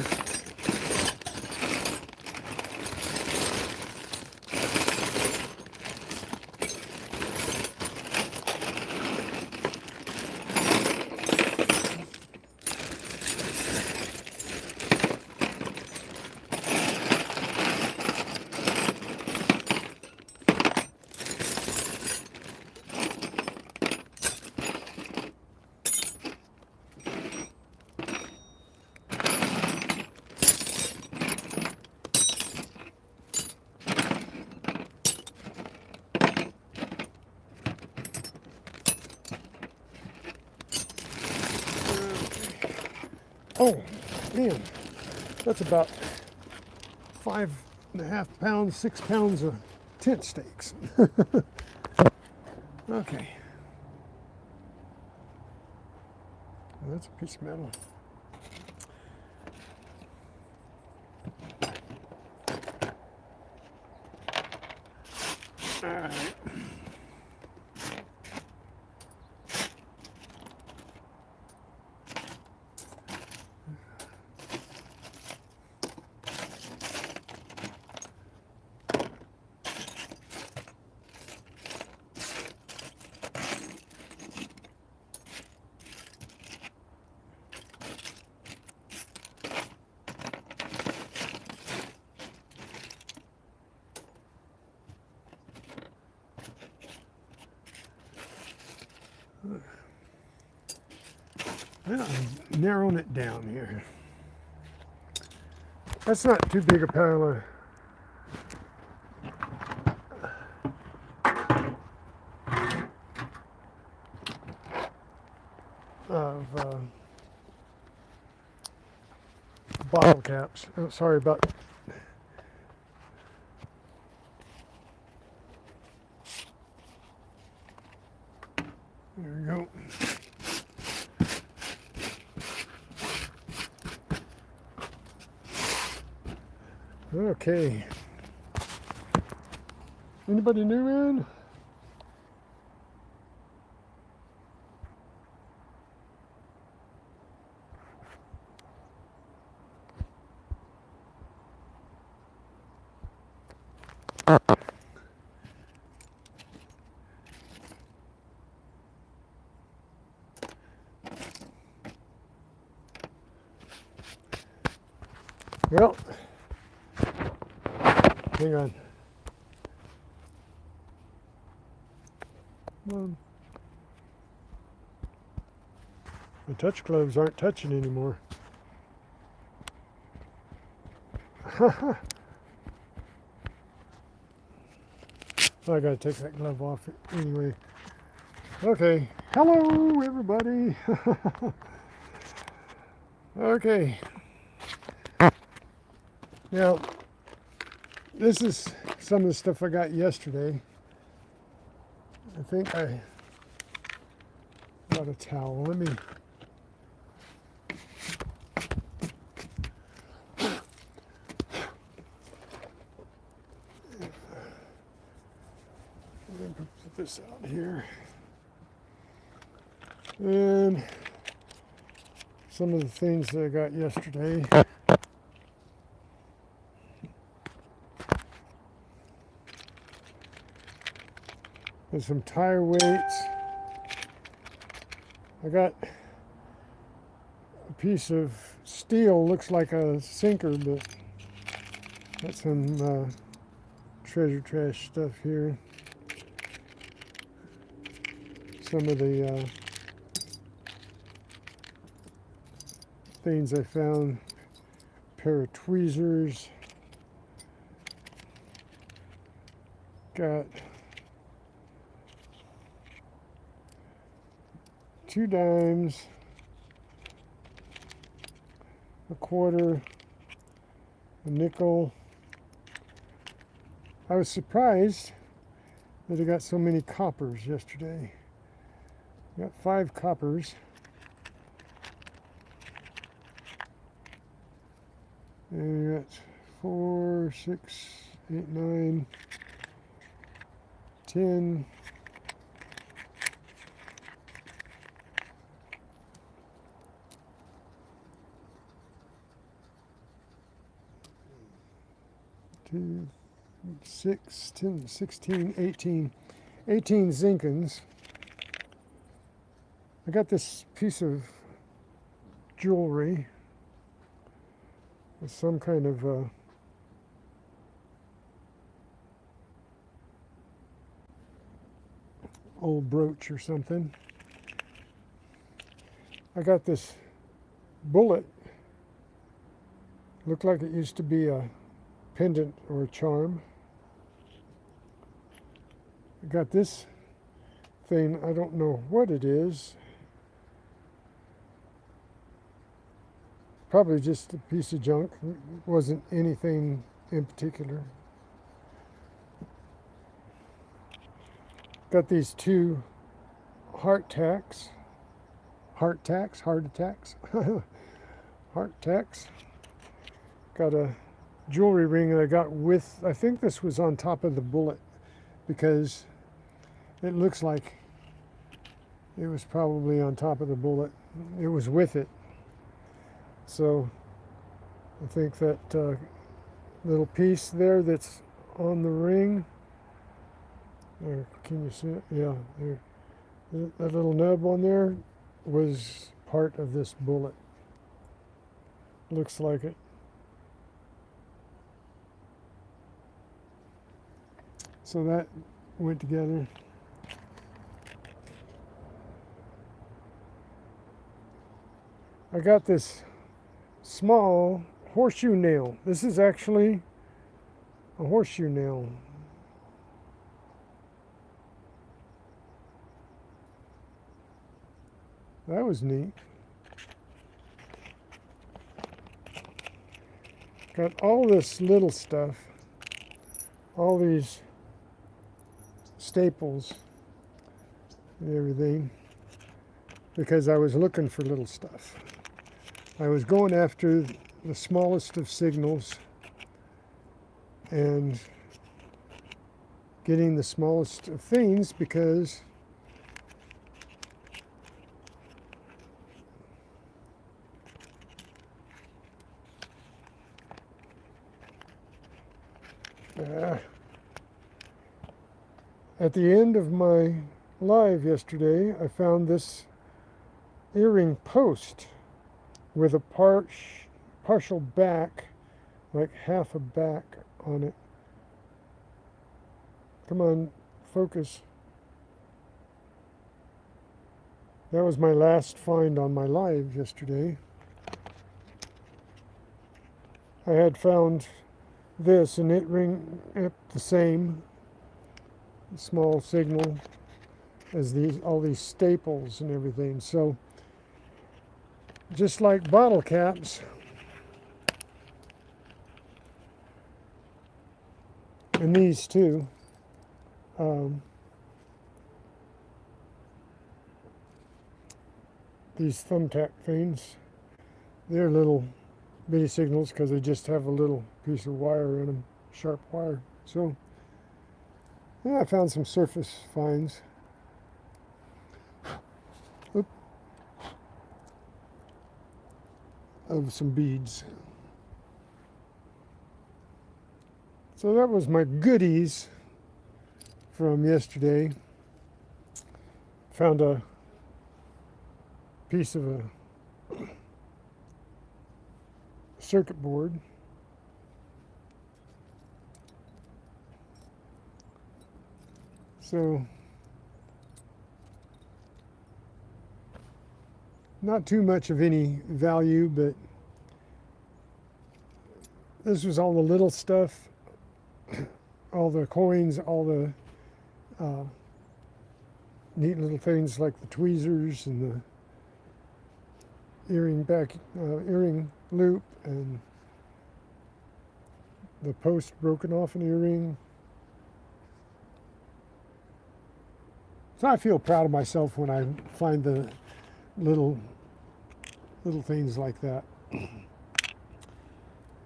Oh, man, that's about 5.5 pounds, 6 pounds of tent stakes. Okay. Well, that's a piece of metal. All right. Well, I'm narrowing it down here. That's not too big a pile of bottle caps. Oh, sorry about. There we go. Okay. Anybody new in? Well, hang on. The touch gloves aren't touching anymore. I gotta take that glove off anyway. Okay, hello everybody. Okay. Now, this is some of the stuff I got yesterday. I think I got a towel. Let me. Put this out here. And some of the things that I got yesterday. There's some tire weights. I got a piece of steel, looks like a sinker, but got some treasure trash stuff here. some of the things I found. A pair of tweezers. Got 2 dimes, a quarter, a nickel. I was surprised that I got so many coppers yesterday. Got 5 coppers. And I got 4, 6, 8, 9, 10. Two, 6, 10, 16, 18. 18 zinkins. I got this piece of jewelry with some kind of old brooch or something. I got this bullet. Looked like it used to be a pendant or a charm. I got this thing, I don't know what it is. Probably just a piece of junk. It wasn't anything in particular. Got these 2 heart attacks. Heart attacks. Heart attacks. Got a jewelry ring that I got with, I think this was on top of the bullet, because it looks like it was probably on top of the bullet. It was with it. So I think that little piece there that's on the ring, there, can you see it? Yeah, there. That little nub on there was part of this bullet. Looks like it. So that went together. I got this small horseshoe nail. This is actually a horseshoe nail. That was neat. Got all this little stuff, all these staples and everything, because I was looking for little stuff. I was going after the smallest of signals and getting the smallest of things, because at the end of my live yesterday, I found this earring post with a partial back, like half a back on it. Come on, focus. That was my last find on my live yesterday. I had found this, and it ring up the same small signal as all these staples and everything. So just like bottle caps, and these too, these thumbtack things, they're little bitty signals because they just have a little piece of wire in them, sharp wire. So yeah, I found some surface finds. Oop. Of some beads. So that was my goodies from yesterday. Found a piece of a circuit board. So not too much of any value, but this was all the little stuff, all the coins, all the neat little things like the tweezers and the earring loop, and the post broken off an earring. So I feel proud of myself when I find the little things like that.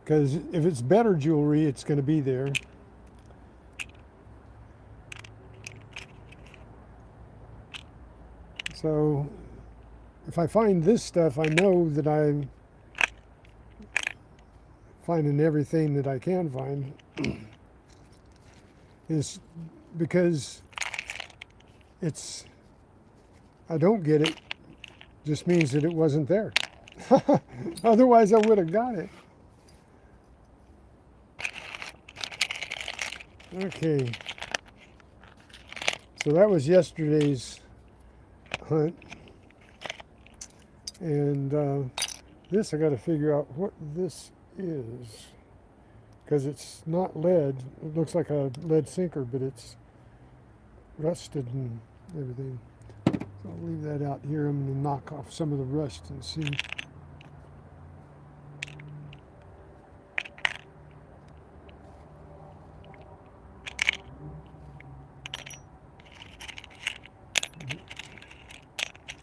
Because if it's better jewelry, it's going to be there. So if I find this stuff, I know that I'm finding everything that I can find. Is because I don't get it, just means that it wasn't there. Otherwise I would have got it. Okay, so that was yesterday's hunt, and this I got to figure out what this is, because it's not lead. It looks like a lead sinker, but it's rusted and everything. So I'll leave that out here. I'm going to knock off some of the rust and see.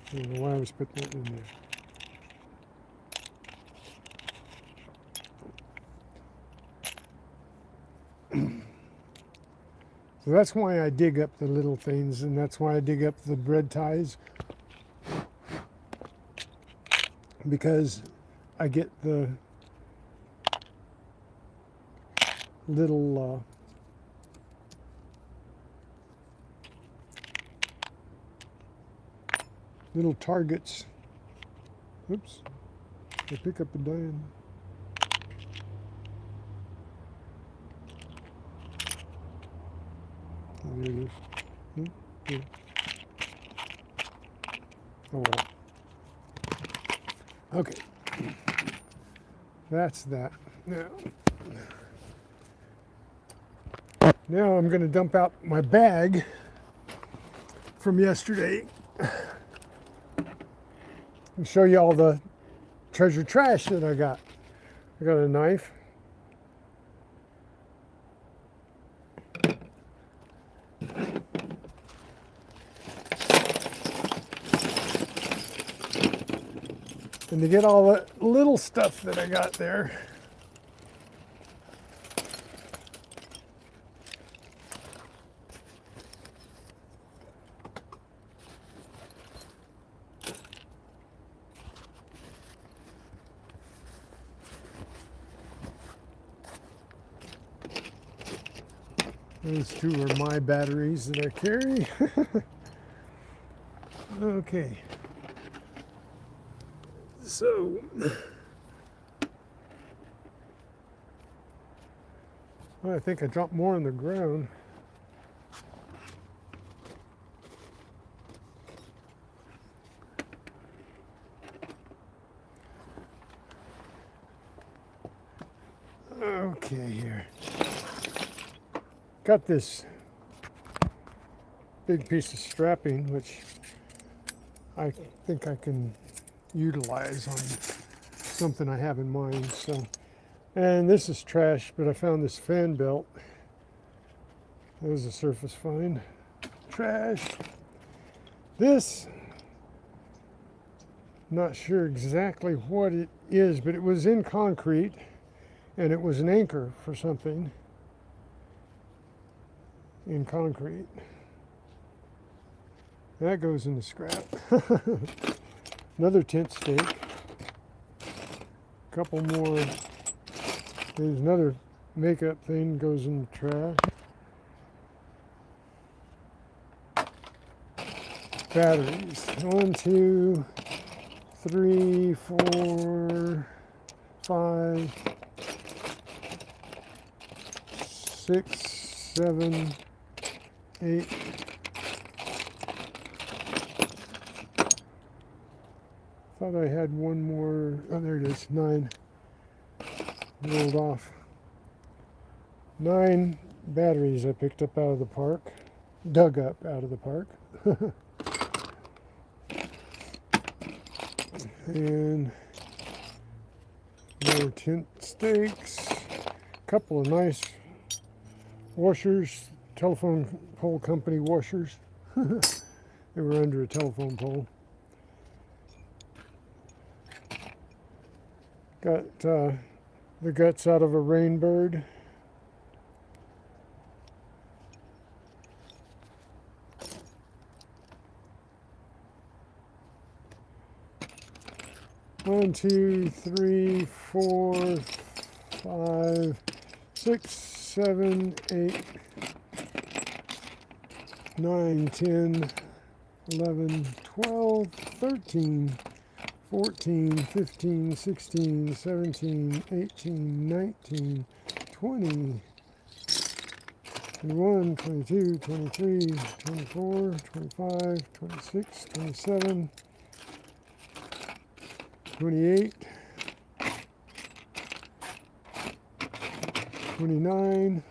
I don't know why I was putting that in there. So that's why I dig up the little things, and that's why I dig up the bread ties, because I get the little little targets. Oops, I pick up a dime. There it is. Yeah. Oh well. Okay. That's that. Now I'm going to dump out my bag from yesterday and show you all the treasure trash that I got. I got a knife. And to get all the little stuff that I got there, these two are my batteries that I carry. Okay. So, well, I think I dropped more on the ground. Okay, here. Got this big piece of strapping, which I think I can utilize on something I have in mind. So, and this is trash, but I found this fan belt. That was a surface find. Trash. This, not sure exactly what it is, but it was in concrete, and it was an anchor for something in concrete. That goes in the scrap. Another tent stake. A couple more. There's another makeup thing goes in the trash. Batteries. 1, 2, 3, 4, 5, 6, 7, 8. Thought I had one more. Oh, there it is. 9. Rolled off. 9 batteries I picked up out of the park. Dug up out of the park. And more tent stakes. A couple of nice washers. Telephone pole company washers. They were under a telephone pole. Got the guts out of a rainbird. One, 2, 3, 4, 5, 6, 7, 8, 9, 10, 11, 12, 13, 14, 15, 16, 17, 18, 19, 20, 21, 22, 23, 24, 25, 26, 27, 28, 29,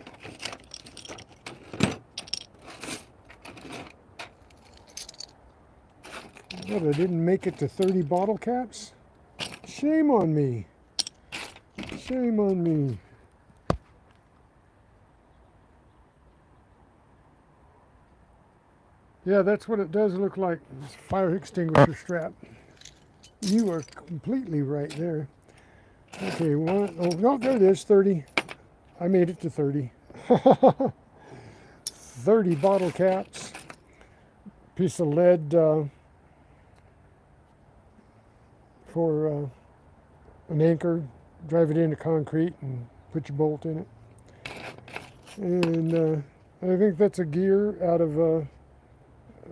what, I didn't make it to 30 bottle caps? Shame on me. Shame on me. Yeah, that's what it does look like. It's a fire extinguisher strap. You are completely right there. Okay, oh no, there it is, 30. I made it to 30. 30 bottle caps. Piece of lead for an anchor. Drive it into concrete and put your bolt in it. And I think that's a gear out of a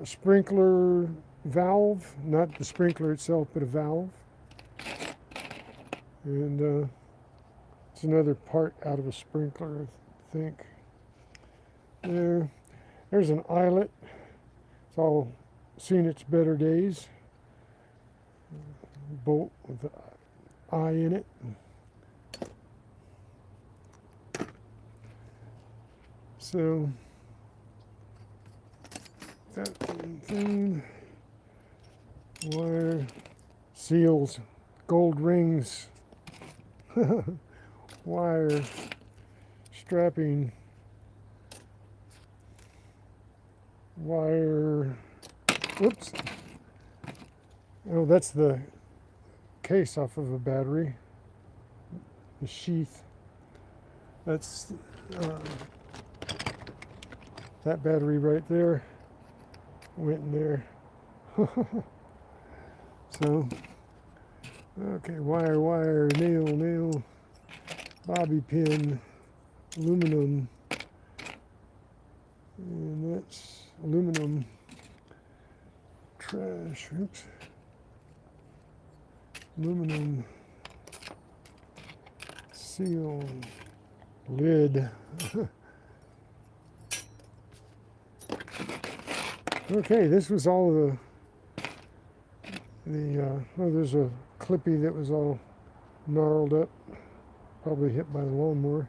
sprinkler valve, not the sprinkler itself, but a valve. And it's another part out of a sprinkler, I think. There's an eyelet. It's all seen its better days. Bolt with the eye in it. So that thing, wire, seals, gold rings, wire, strapping, wire, whoops, oh, that's the case off of a battery, the sheath. That's that battery right there went in there. So, okay, wire, nail, bobby pin, aluminum, and that's aluminum trash, oops, aluminum seal, lid. Okay, this was all oh, there's a clippy that was all gnarled up, probably hit by the lawnmower.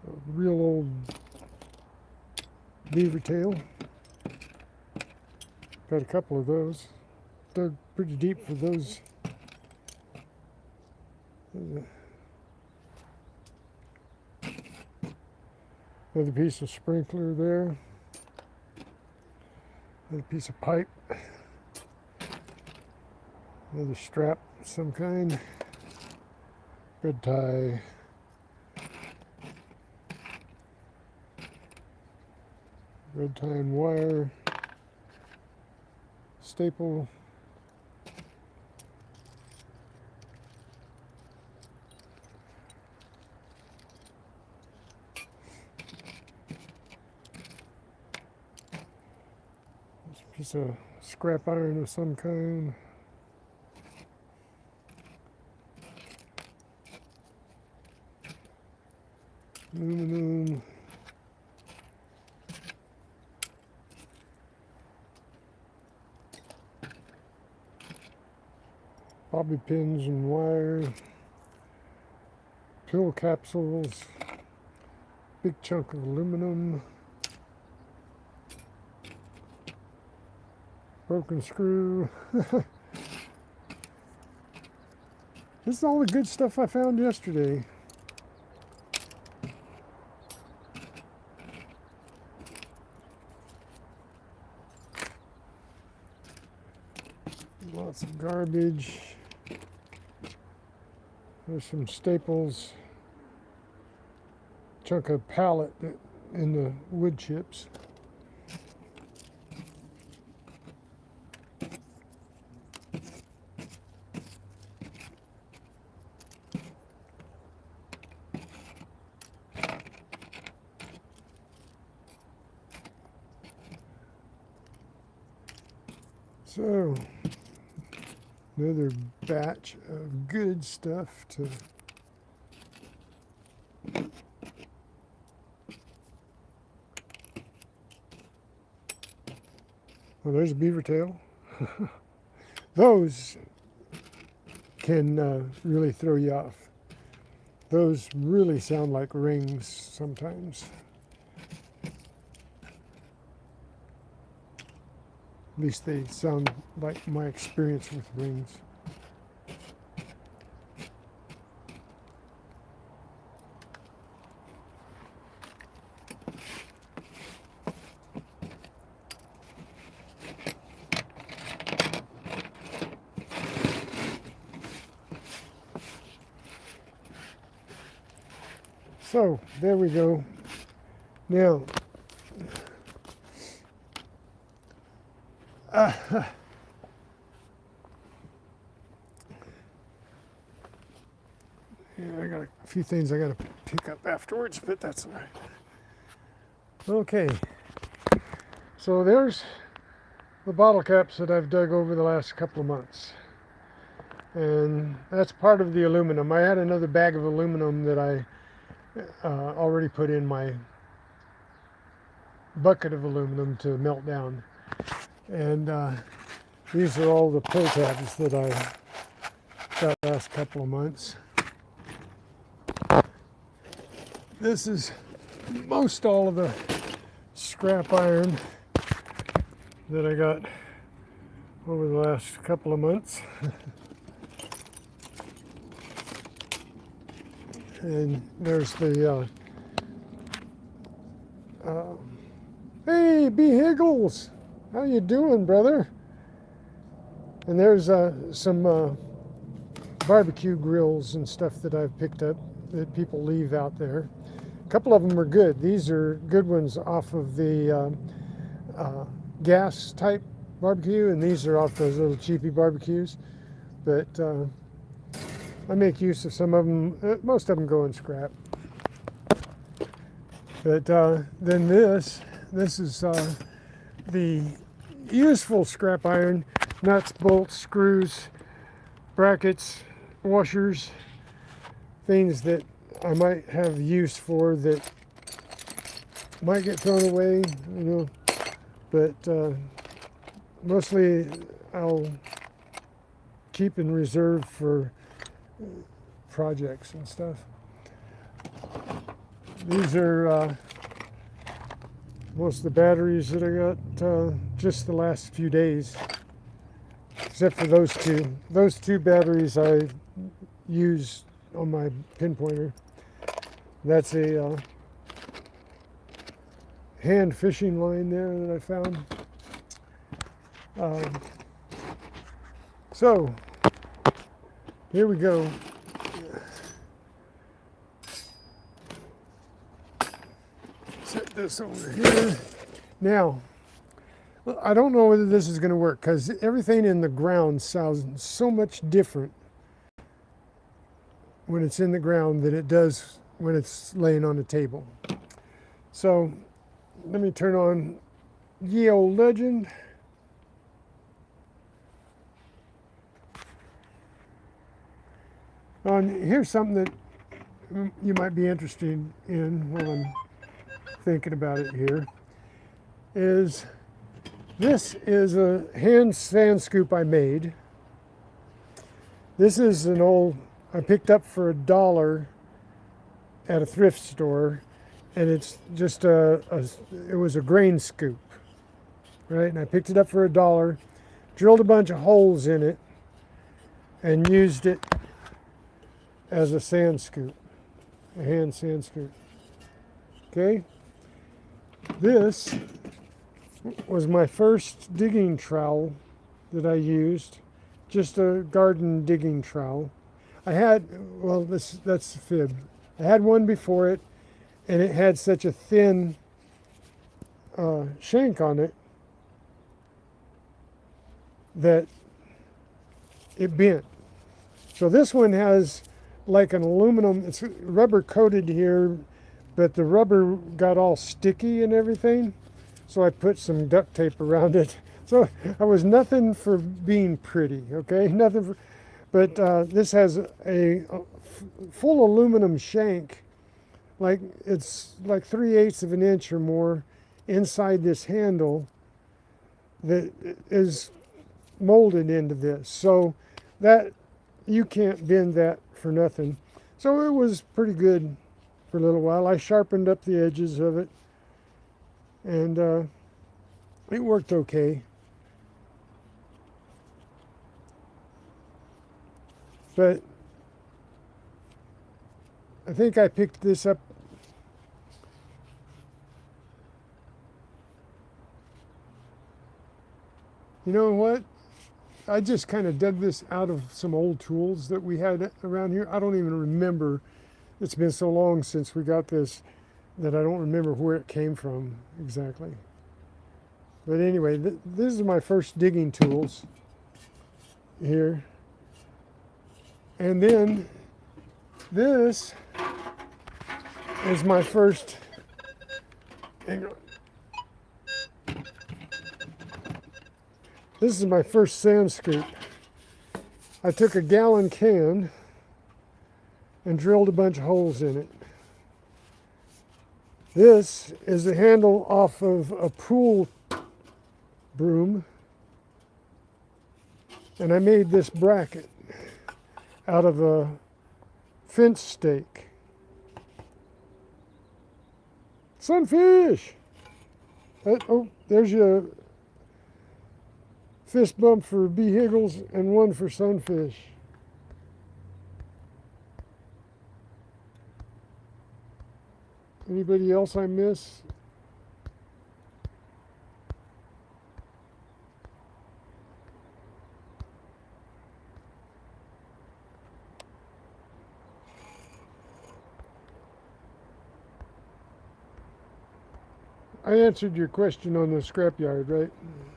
A real old beaver tail. Got a couple of those. Dug pretty deep for those. Another piece of sprinkler there. Another piece of pipe. Another strap of some kind. Red tie. Red tie and wire. Staple. Piece of scrap iron of some kind. Aluminum. bobby pins and wire, pill capsules, big chunk of aluminum, broken screw. This is all the good stuff I found yesterday. Lots of garbage. There's some staples. Chunk of pallet in the wood chips. So, another batch of good stuff to well, there's a beaver tail. Those can really throw you off. Those really sound like rings sometimes. At least they sound like my experience with rings. So, there we go. Now, yeah, I got a few things I got to pick up afterwards, but that's all right. Okay, so there's the bottle caps that I've dug over the last couple of months. And that's part of the aluminum. I had another bag of aluminum that I already put in my bucket of aluminum to melt down. And these are all the pull tabs that I got the last couple of months. This is most all of the scrap iron that I got over the last couple of months. And there's the hey, B. Higgles, how you doing, brother? And there's some barbecue grills and stuff that I've picked up that people leave out there. A couple of them are good. These are good ones off of the gas type barbecue, and these are off those little cheapy barbecues. But I make use of some of them. Most of them go in scrap. But then this is the useful scrap iron, nuts, bolts, screws, brackets, washers, things that I might have use for that might get thrown away, you know, but mostly I'll keep in reserve for projects and stuff. These are most of the batteries that I got just the last few days, except for those two. Those two batteries I use on my Pinpointer. That's a hand fishing line there that I found. So here we go. Set this over here. Now, I don't know whether this is going to work because everything in the ground sounds so much different when it's in the ground than it does when it's laying on the table. So let me turn on Ye Old Legend. Here's something that you might be interested in while I'm thinking about it here. This is a hand sand scoop I made, This is an old, I picked up for $1 at a thrift store, and it's just it was a grain scoop, right? And I picked it up for $1, drilled a bunch of holes in it, and used it as a sand scoop, a hand sand scoop. Okay? This was my first digging trowel that I used, just a garden digging trowel. I had, well, that's a fib. I had one before it, and it had such a thin shank on it that it bent. So this one has like an aluminum, it's rubber coated here, but the rubber got all sticky and everything. So I put some duct tape around it. So I was nothing for being pretty, okay? Nothing for, but this has a full aluminum shank, like it's like 3/8 of an inch or more inside this handle that is molded into this. So that, you can't bend that for nothing. So it was pretty good for a little while. I sharpened up the edges of it, and it worked okay. But I think I picked this up. You know what? I just kind of dug this out of some old tools that we had around here. I don't even remember. It's been so long since we got this that I don't remember where it came from exactly. But anyway, this is my first digging tools here. And then this is my first, hang on. This is my first sand scoop. I took a gallon can and drilled a bunch of holes in it. This is the handle off of a pool broom, and I made this bracket out of a fence stake. Sunfish! Oh, there's your fist bump for bee higgles and one for sunfish. Anybody else I miss? I answered your question on the scrapyard, right?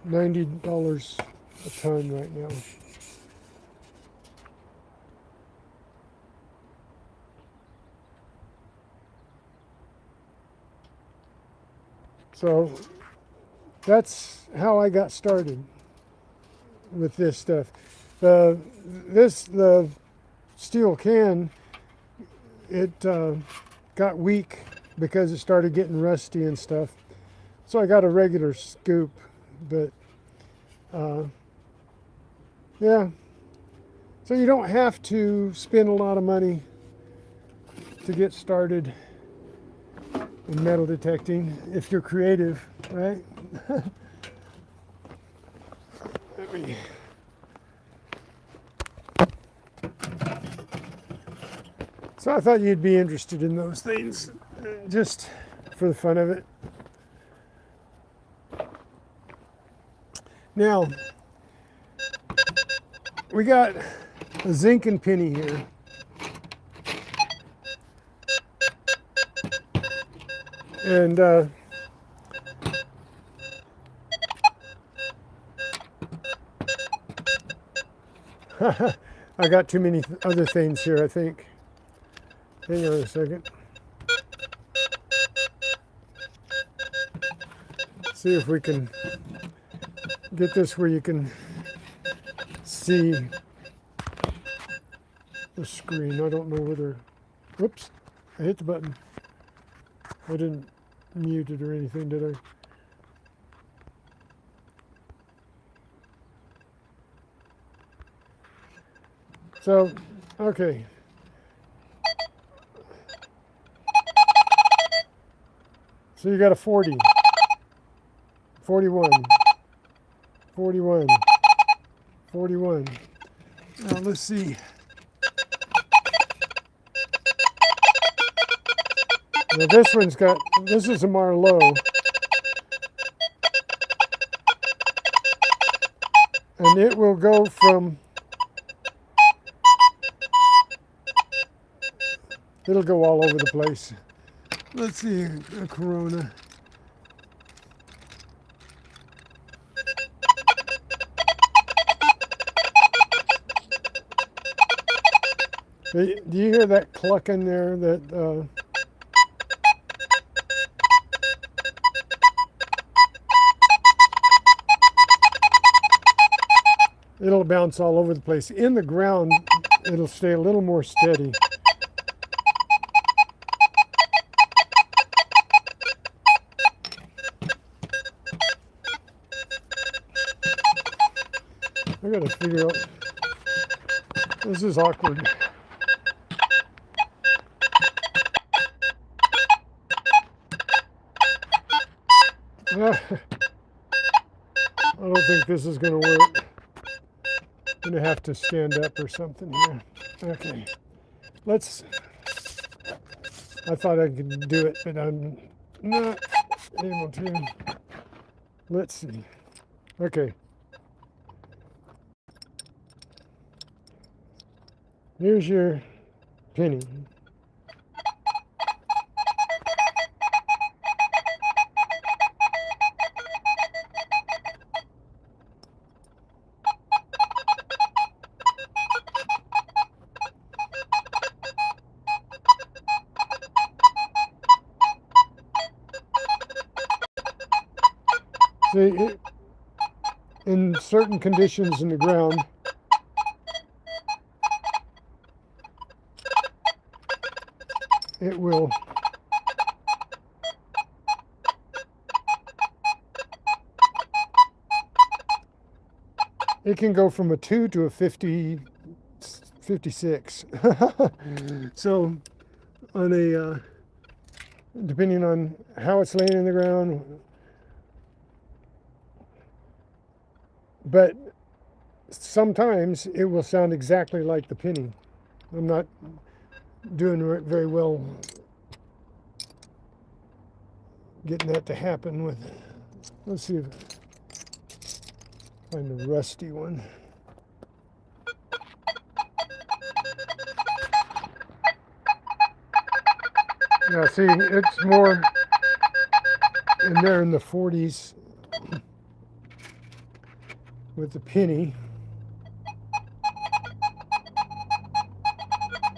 $90 a ton right now. So that's how I got started with this stuff. The steel can, it got weak because it started getting rusty and stuff. So I got a regular scoop, but yeah. So you don't have to spend a lot of money to get started in metal detecting if you're creative, right? So I thought you'd be interested in those things, just for the fun of it. Now, we got a zinc and penny here. And I got too many other things here, I think. Hang on a second. See if we can get this where you can see the screen. I don't know whether, whoops, I hit the button. I didn't mute it or anything, did I? So, okay. So you got a 40, 41, 41, 41. Now let's see. Now this one's got, this is a Marlowe. And it will go from, it'll go all over the place. Let's see, a Corona. Do you hear that clucking there? That it'll bounce all over the place. In the ground, it'll stay a little more steady. I gotta figure out, this is awkward. I don't think this is gonna work. I'm gonna have to stand up or something here. Okay, let's, I thought I could do it, but I'm not able to. Let's see. Okay. Here's your penny. See, in certain conditions in the ground, it will it can go from a 2 to a 50, 56. So on a depending on how it's laying in the ground, but sometimes it will sound exactly like the penny. I'm not doing very well getting that to happen with, let's see if I find a rusty one. Yeah, see, it's more in there in the 40s with the penny.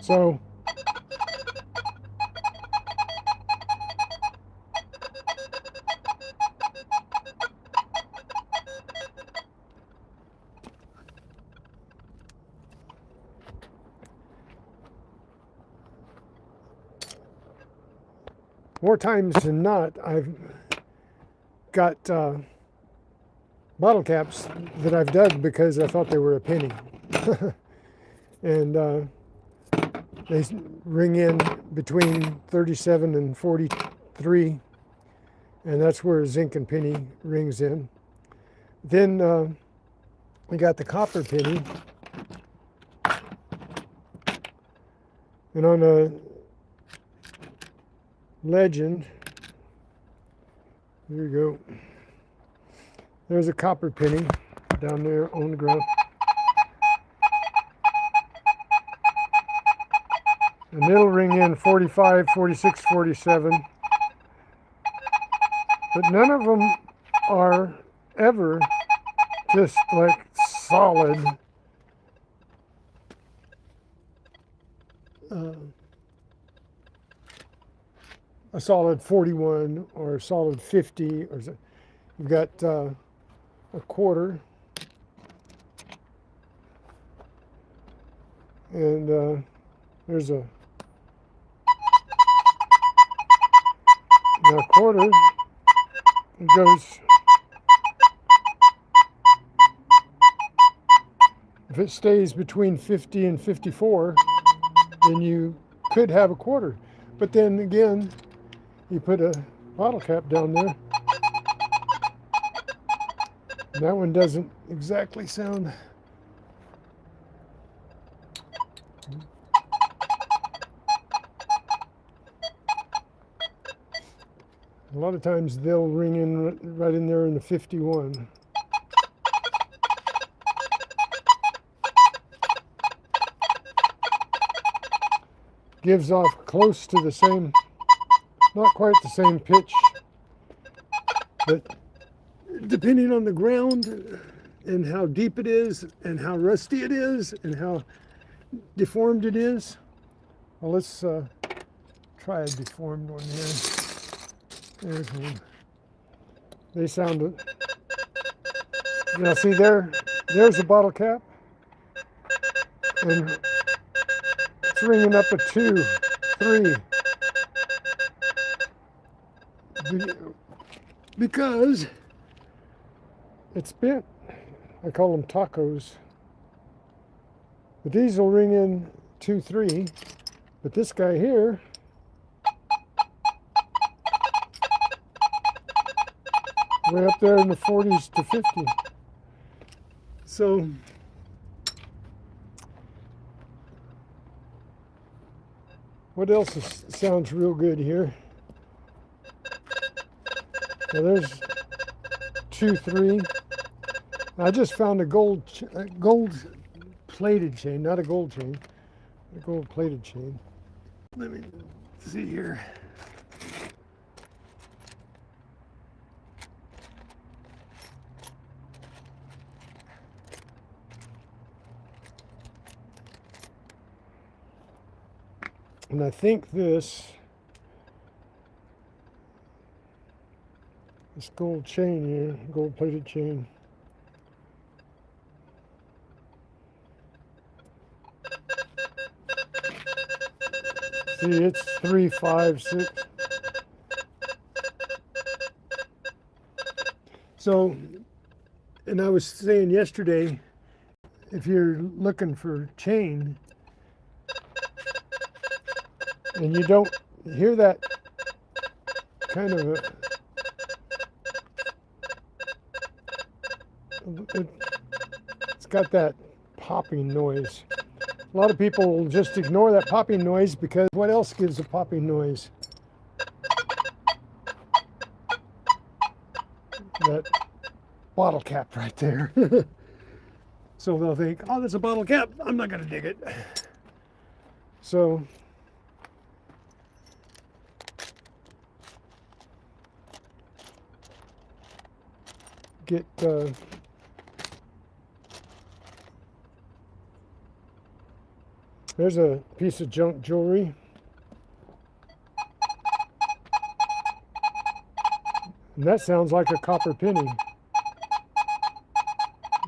So more times than not, I've got bottle caps that I've dug because I thought they were a penny. And they ring in between 37 and 43, and that's where zinc and penny rings in. Then we got the copper penny, and on a Legend, here you go. There's a copper penny down there on the ground. And it'll ring in 45, 46, 47. But none of them are ever just like solid. A solid 41 or a solid 50, or you've got a quarter, and there's a quarter. It goes, if If it stays between 50 and 54, then you could have a quarter. But then again, you put a bottle cap down there, and that one doesn't exactly sound. A lot of times they'll ring in right in there in the 51. Gives off close to the same, not quite the same pitch, but depending on the ground and how deep it is and how rusty it is and how deformed it is. Well, let's try a deformed one here. There's one. They sound, now see there's the bottle cap, and it's ringing up a 2, 3. Because it's bent. I call them tacos. But these will ring in 2, 3. But this guy here, way up there in the 40s to 50. So what else sounds real good here? Well, there's 2, 3. I just found a gold plated chain, not a gold chain, a gold plated chain. Let me see here. And I think this gold chain here, gold plated chain, see, it's 3, 5, 6. So, and I was saying yesterday, if you're looking for chain and you don't hear that kind of a, it's got that popping noise. A lot of people will just ignore that popping noise because what else gives a popping noise? That bottle cap right there. So they'll think, oh, that's a bottle cap, I'm not going to dig it. So get there's a piece of junk jewelry. And that sounds like a copper penny.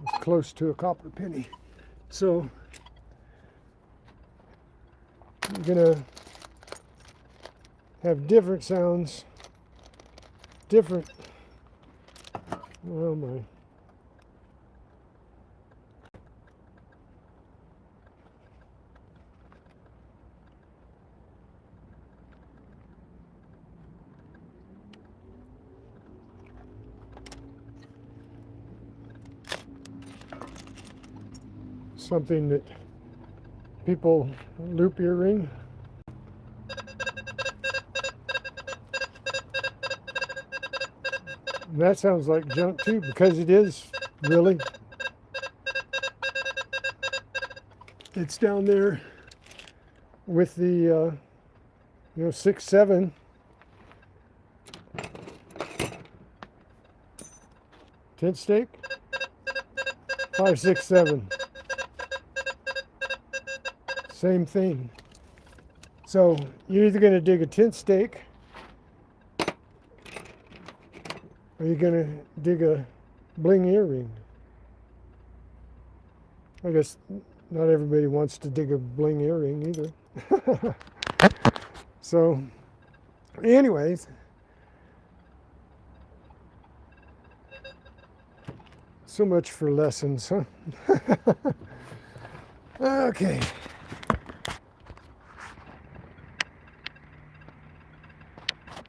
It's close to a copper penny. So you're gonna have different sounds, different, oh my. Something that people loop earring. And that sounds like junk too, because it is really. It's down there with the 6, 7. Tent stake, 5, 6, 7. Same thing. So you're either going to dig a tent stake or you're going to dig a bling earring. I guess not everybody wants to dig a bling earring either. So anyways, so much for lessons, huh? Okay.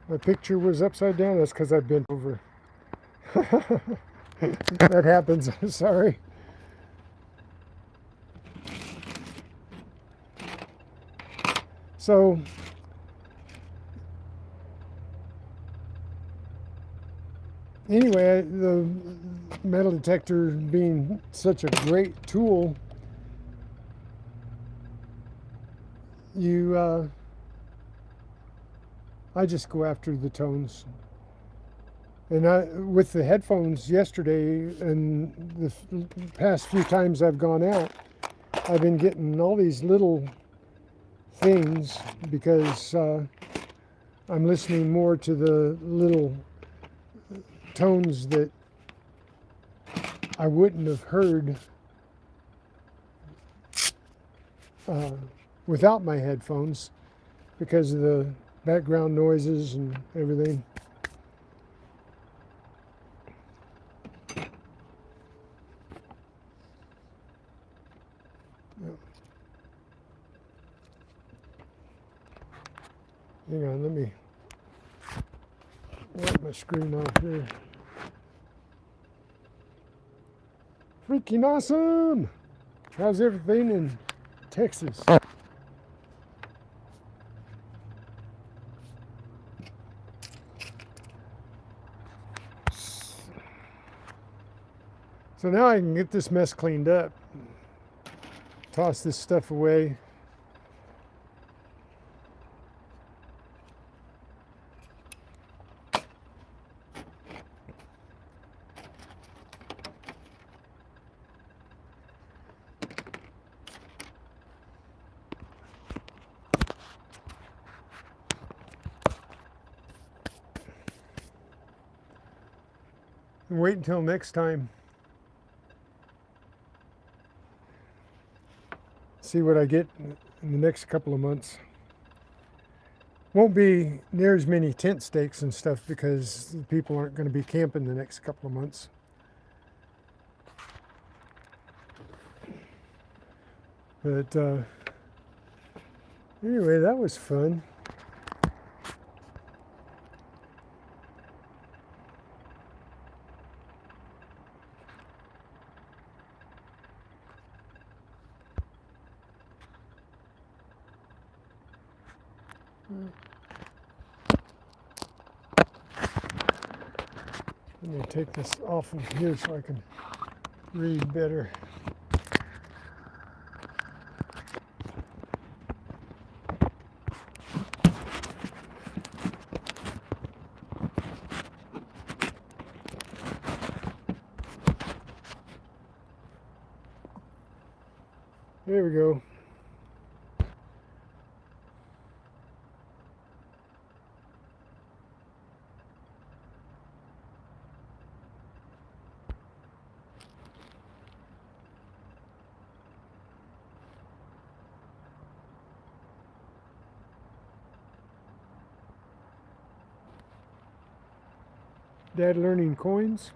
My picture was upside down. That's because I bent over. That happens. Sorry. So anyway, the metal detector being such a great tool, I just go after the tones. And with the headphones yesterday and the past few times I've gone out, I've been getting all these little things because I'm listening more to the little tones that I wouldn't have heard without my headphones because of the background noises and everything. Hang on, let me wipe my screen off here. Freaking awesome! How's everything in Texas? So now I can get this mess cleaned up. Toss this stuff away. And wait until next time. See what I get in the next couple of months. Won't be near as many tent stakes and stuff because people aren't going to be camping the next couple of months. But anyway, that was fun. Let me take this off of here so I can read better. There we go. Dad learning coins.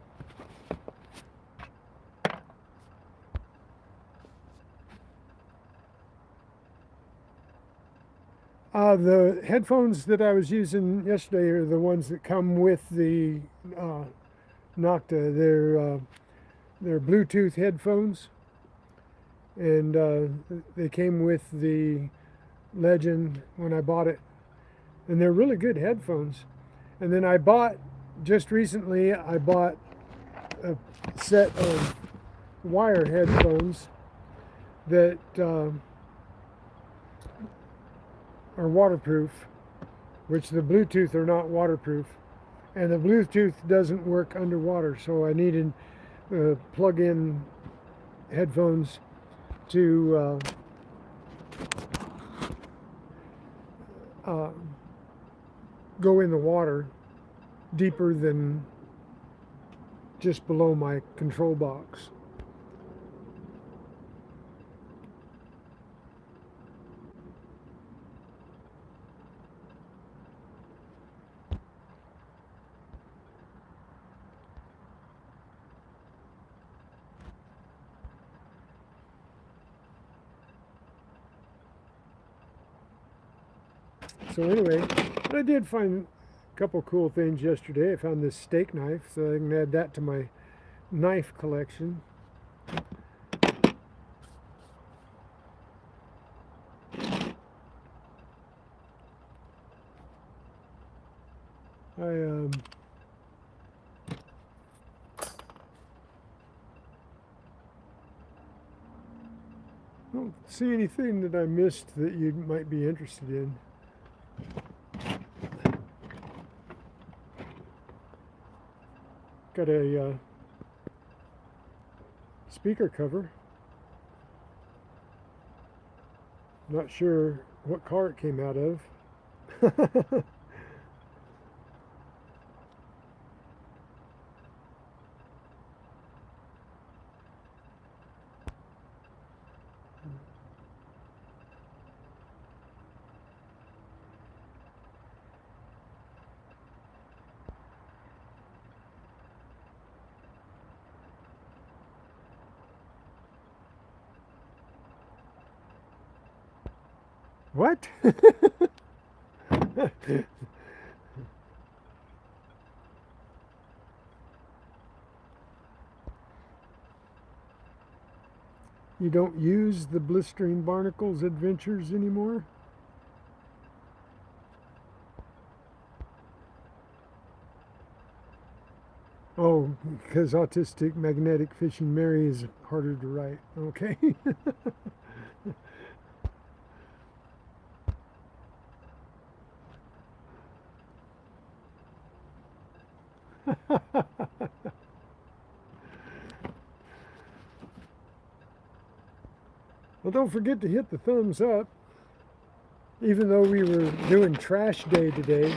The headphones that I was using yesterday are the ones that come with the Nocta. They're Bluetooth headphones, and they came with the Legend when I bought it, and they're really good headphones. And then just recently I bought a set of wire headphones that are waterproof, which the Bluetooth are not waterproof, and the Bluetooth doesn't work underwater, so I needed plug-in headphones to go in the water deeper than just below my control box. So anyway, but I did find a couple cool things yesterday. I found this steak knife, so I can add that to my knife collection. I don't see anything that I missed that you might be interested in. Got a speaker cover. Not sure what car it came out of. What? You don't use the Blistering Barnacles Adventures anymore? Oh, because Autistic Magnetic Fishing Mary is harder to write. Okay. Well, don't forget to hit the thumbs up. Even though we were doing trash day today,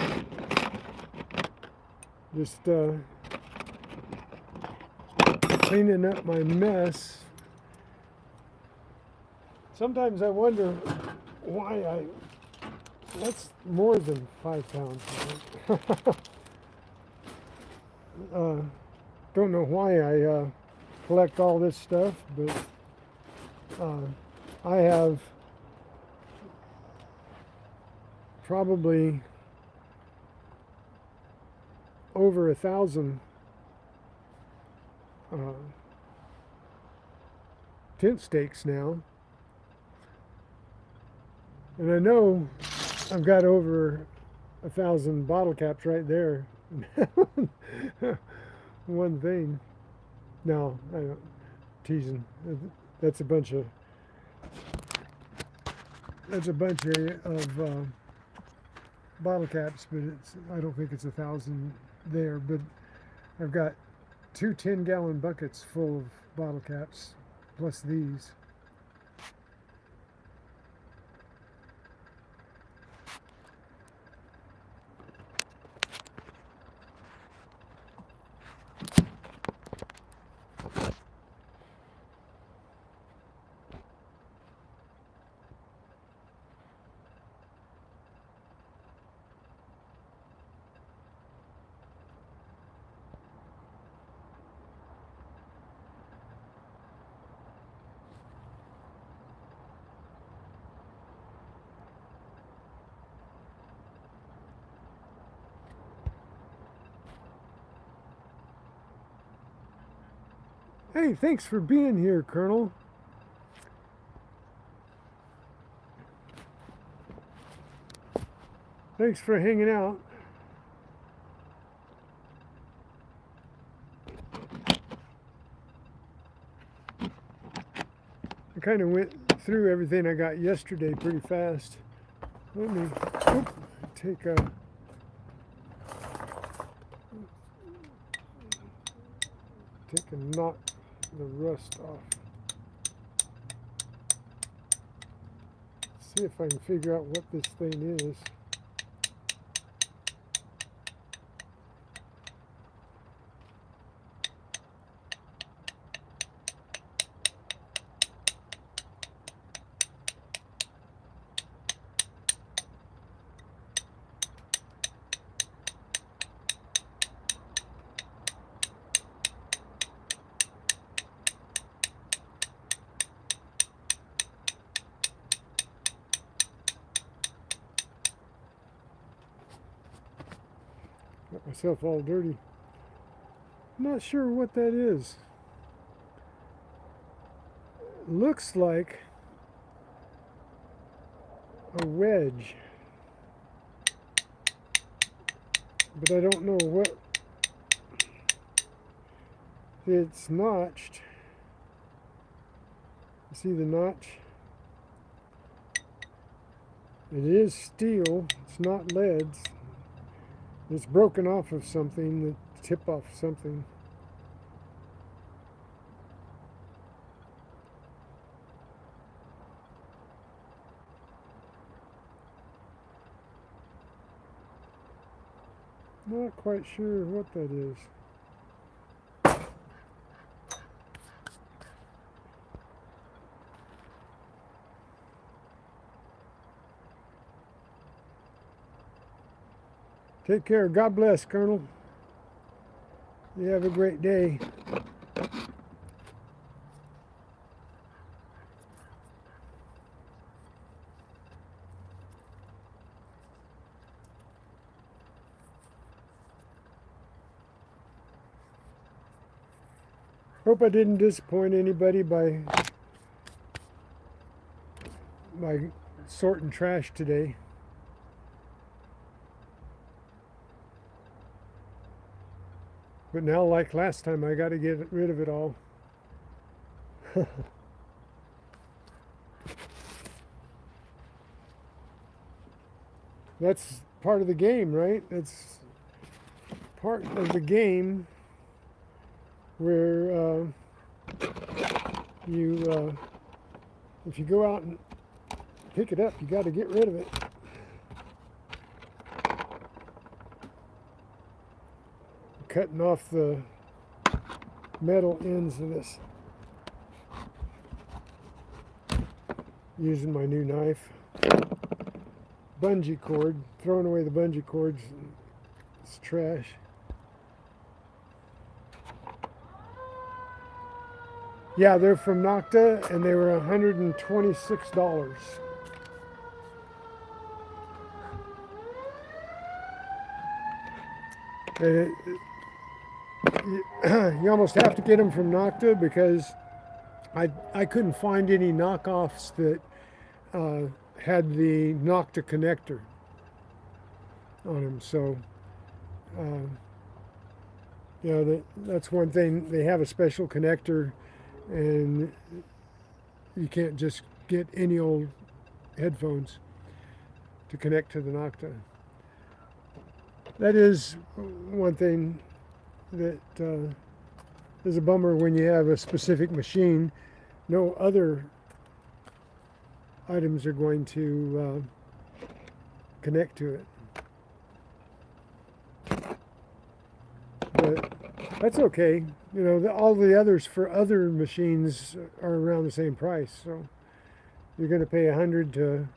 just cleaning up my mess. Sometimes I wonder why that's more than 5 pounds. Don't know why I collect all this stuff, but I have probably over 1,000 tent stakes now, and I know I've got over 1,000 bottle caps right there. One thing. No, I don't. Teasing. That's a bunch of bottle caps, but I don't think it's 1,000 there. But I've got 2 10-gallon buckets full of bottle caps, plus these. Hey, thanks for being here, Colonel. Thanks for hanging out. I kind of went through everything I got yesterday pretty fast. Let me take a knock the rust off. See if I can figure out what this thing is. myself all dirty. Not sure what that is. Looks like a wedge, but I don't know what. It's notched. You see the notch? It is steel, it's not lead. It's broken off of something, the tip off something. Not quite sure what that is. Take care. God bless, Colonel. You have a great day. Hope I didn't disappoint anybody by sorting trash today. But now, like last time, I got to get rid of it all. That's part of the game, right? That's part of the game where if you go out and pick it up, you got to get rid of it. Cutting off the metal ends of this using my new knife. Bungee cord, throwing away the bungee cords, it's trash. Yeah, they're from Nocta and they were $126. And you almost have to get them from Nocta because I couldn't find any knockoffs that had the Nocta connector on them. So, that's one thing. They have a special connector, and you can't just get any old headphones to connect to the Nocta. That is one thing that is a bummer when you have a specific machine. No other items are going to connect to it. But that's okay. You know, all the others for other machines are around the same price. So you're going to pay $100 to,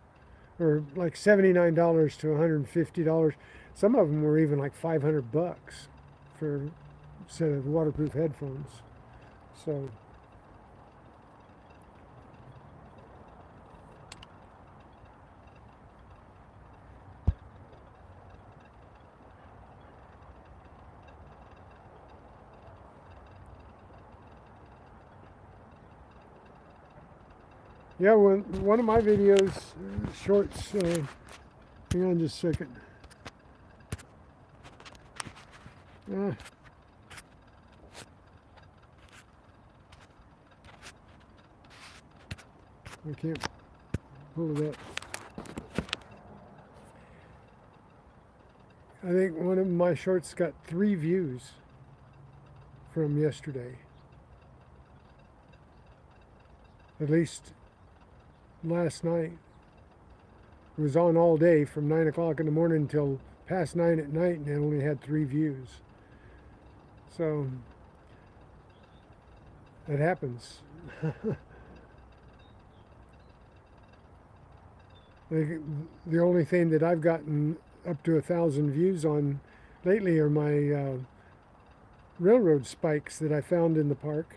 or like $79 to $150. Some of them were even like $500 for a set of waterproof headphones. So yeah, one of my videos, shorts, hang on just a second. I can't pull it up. I think one of my shorts got 3 views from yesterday. At least last night. It was on all day from 9 o'clock in the morning until past 9 at night, and it only had 3 views. So it happens. The only thing that I've gotten up to 1,000 views on lately are my railroad spikes that I found in the park.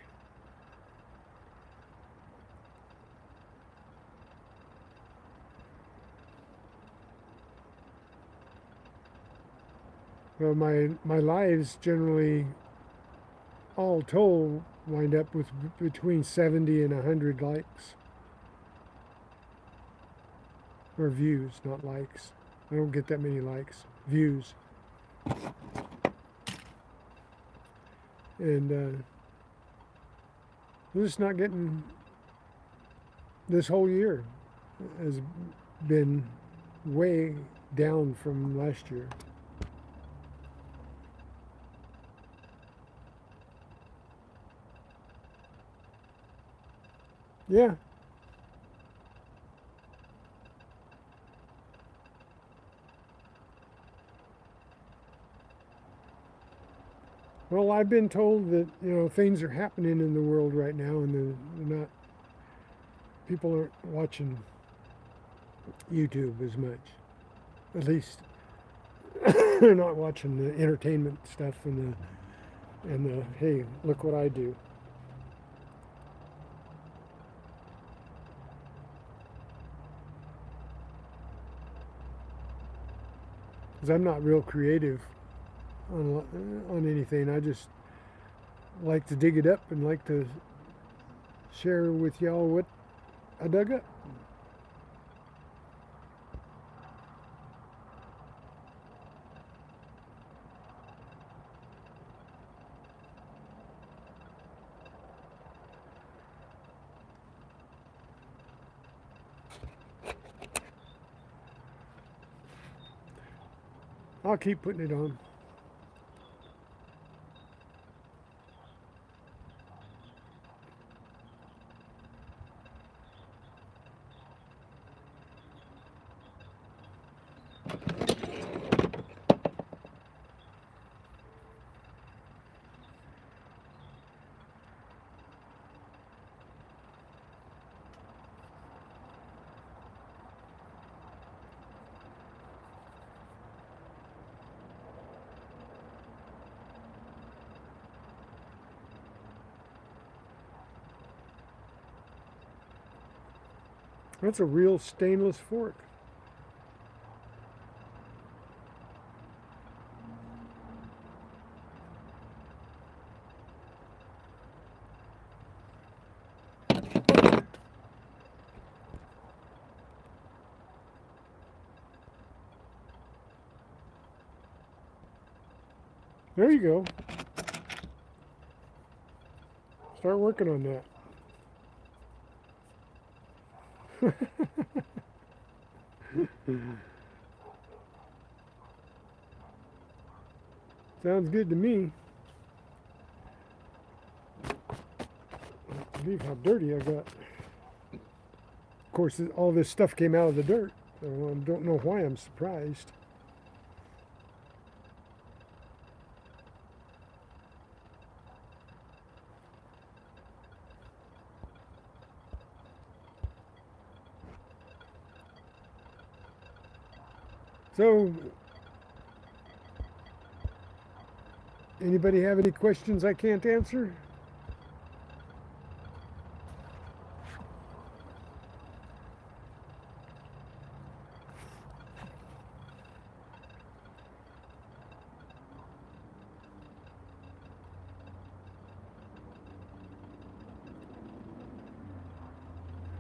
Well, my lives generally, all told, wind up with between 70 and 100 likes. Or views, not likes. I don't get that many likes. Views. And I'm just not getting... This whole year has been way down from last year. Yeah. Well, I've been told that, things are happening in the world right now, and they're not, people aren't watching YouTube as much. At least they're not watching the entertainment stuff and the hey, look what I do. Because I'm not real creative on anything. I just like to dig it up and like to share with y'all what I dug up. I'll keep putting it on. That's a real stainless fork. There you go. Start working on that. Sounds good to me. I believe how dirty I got. Of course, all this stuff came out of the dirt, so I don't know why I'm surprised. So, anybody have any questions I can't answer?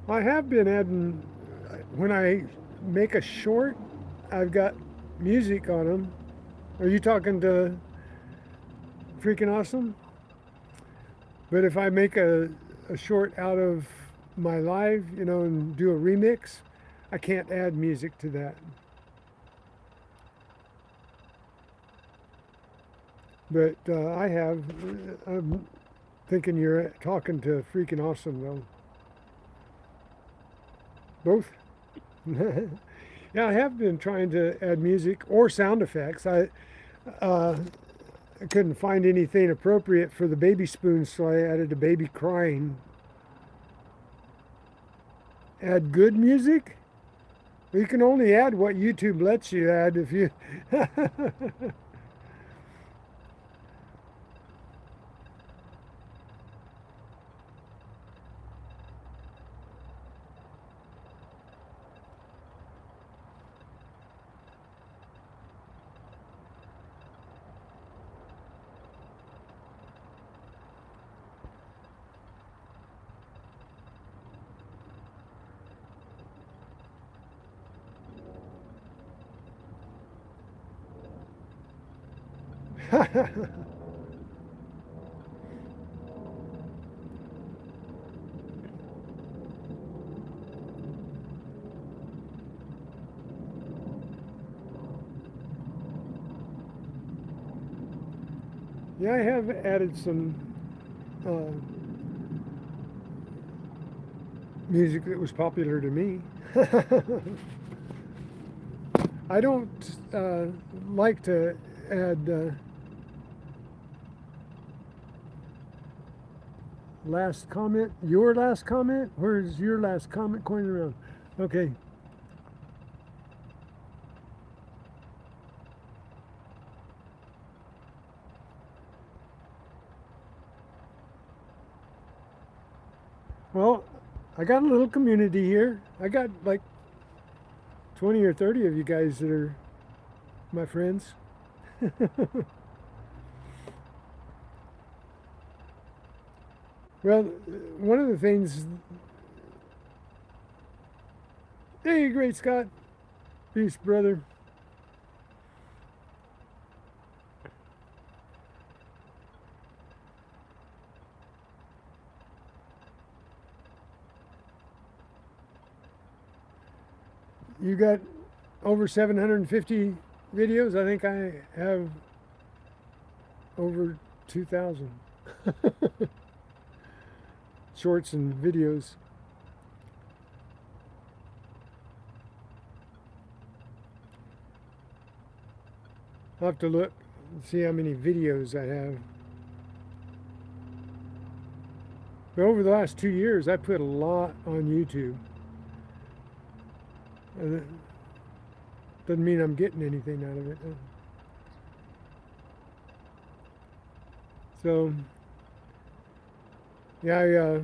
I have been adding, when I make a short, I've got music on them. Are you talking to Freaking Awesome? But if I make a short out of my live, and do a remix, I can't add music to that. But I'm thinking you're talking to Freaking Awesome, though. Both? Yeah, I have been trying to add music or sound effects. I couldn't find anything appropriate for the baby spoons, so I added a baby crying. Add good music? You can only add what YouTube lets you add if you... Yeah, I have added some music that was popular to me. I don't like to add last comment. Your last comment? Where's your last comment going around? Okay. Well, I got a little community here. I got like 20 or 30 of you guys that are my friends. Well, one of the things... Hey, Great Scott. Peace, brother. You got over 750 videos. I think I have over 2,000 shorts and videos. I'll have to look and see how many videos I have. But over the last 2 years, I put a lot on YouTube. Doesn't mean I'm getting anything out of it. So, yeah,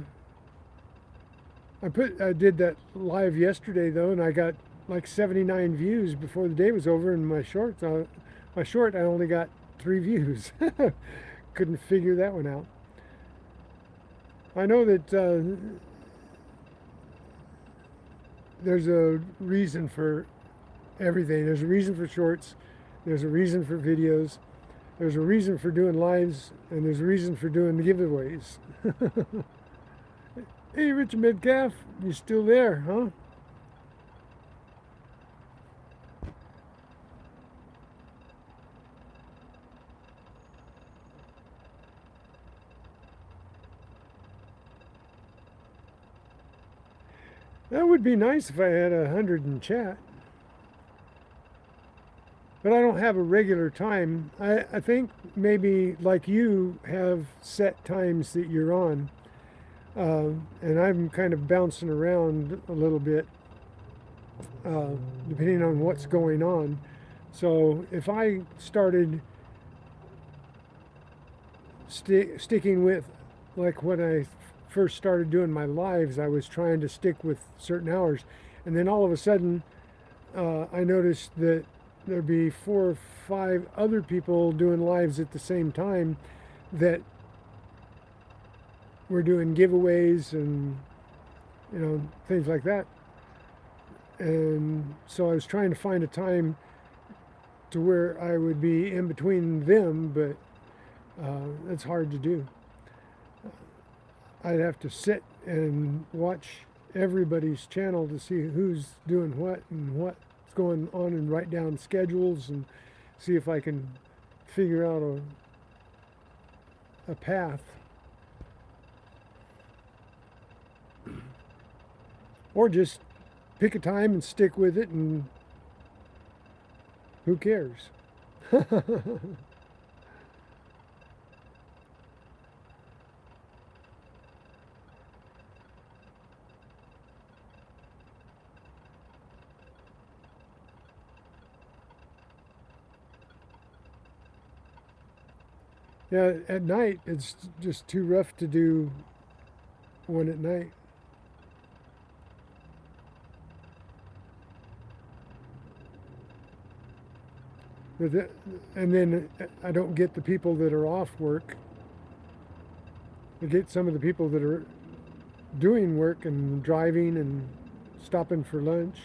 I did that live yesterday though, and I got like 79 views before the day was over. And my short, I only got 3 views. Couldn't figure that one out. I know that there's a reason for everything. There's a reason for shorts. There's a reason for videos. There's a reason for doing lives, and there's a reason for doing the giveaways. Hey, Richard Midcalf, you still there, huh? That would be nice if I had 100 in chat. But I don't have a regular time. I think maybe like you have set times that you're on. And I'm kind of bouncing around a little bit depending on what's going on. So if I started sticking with, like when I first started doing my lives, I was trying to stick with certain hours. And then all of a sudden, I noticed that there'd be 4 or 5 other people doing lives at the same time that were doing giveaways and, you know, things like that. And so I was trying to find a time to where I would be in between them, but that's hard to do. I'd have to sit and watch everybody's channel to see who's doing what and what's going on, and write down schedules and see if I can figure out a path. Or just pick a time and stick with it, and who cares? Yeah, at night, it's just too rough to do one at night. And then I don't get the people that are off work. I get some of the people that are doing work and driving and stopping for lunch.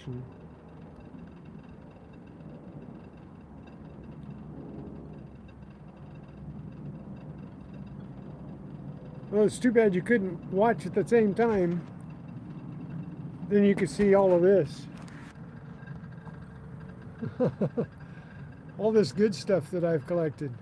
Well, it's too bad you couldn't watch at the same time. Then you could see all of this. All this good stuff that I've collected.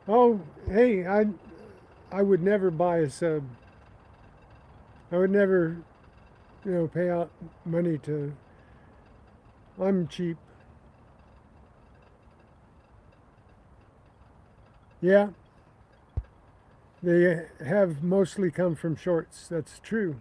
Oh, hey, I would never buy a sub. I would never, pay out money to. I'm cheap. Yeah, they have mostly come from shorts. That's true.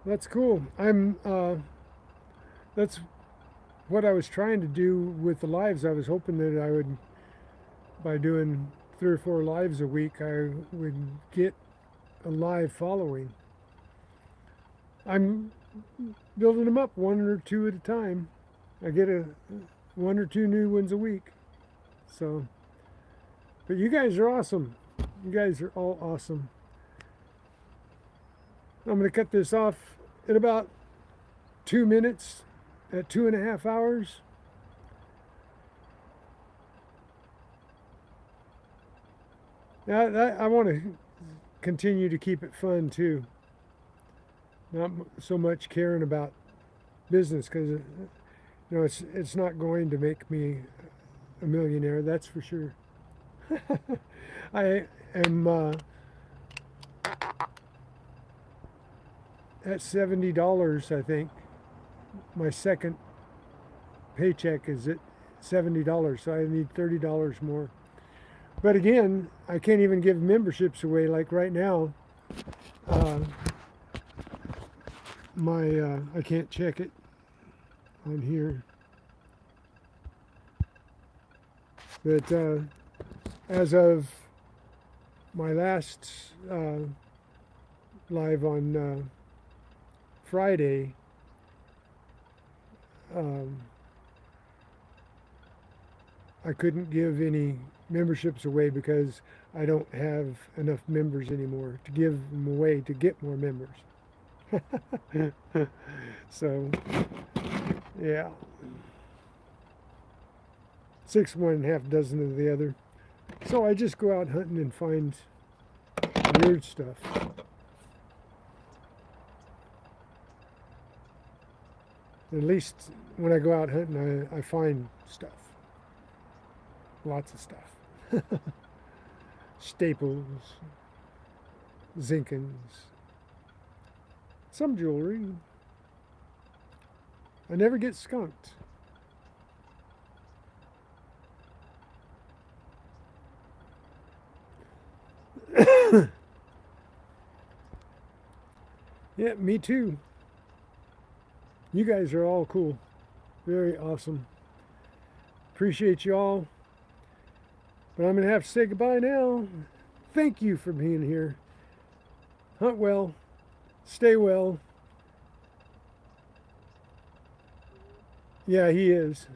That's cool. That's what I was trying to do with the lives. I was hoping that I would, by doing 3 or 4 lives a week, I would get a live following. I'm building them up 1 or 2 at a time. I get 1 or 2 new ones a week. So, but you guys are awesome. You guys are all awesome. I'm going to cut this off at about 2 minutes, at 2.5 hours. I want to continue to keep it fun too. Not so much caring about business, because it's not going to make me a millionaire, that's for sure. I am at $70, I think. My second paycheck is at $70, so I need $30 more. But again, I can't even give memberships away. Like right now, I can't check it on here. But as of my last live on Friday, I couldn't give any memberships away because I don't have enough members anymore to give them away to get more members. So, yeah. 6 one and a half dozen of the other. So I just go out hunting and find weird stuff. At least when I go out hunting, I find stuff. Lots of stuff. Staples, Zinkins, some jewelry. I never get skunked. Yeah, me too. You guys are all cool. Very awesome. Appreciate you all. But I'm going to have to say goodbye now. Thank you for being here. Hunt well. Stay well. Yeah, he is.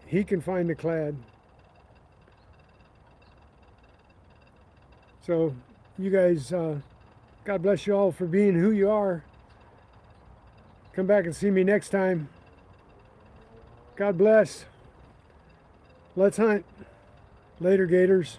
He can find the clad. So, you guys, God bless you all for being who you are. Come back and see me next time. God bless. Let's hunt. Later, Gators.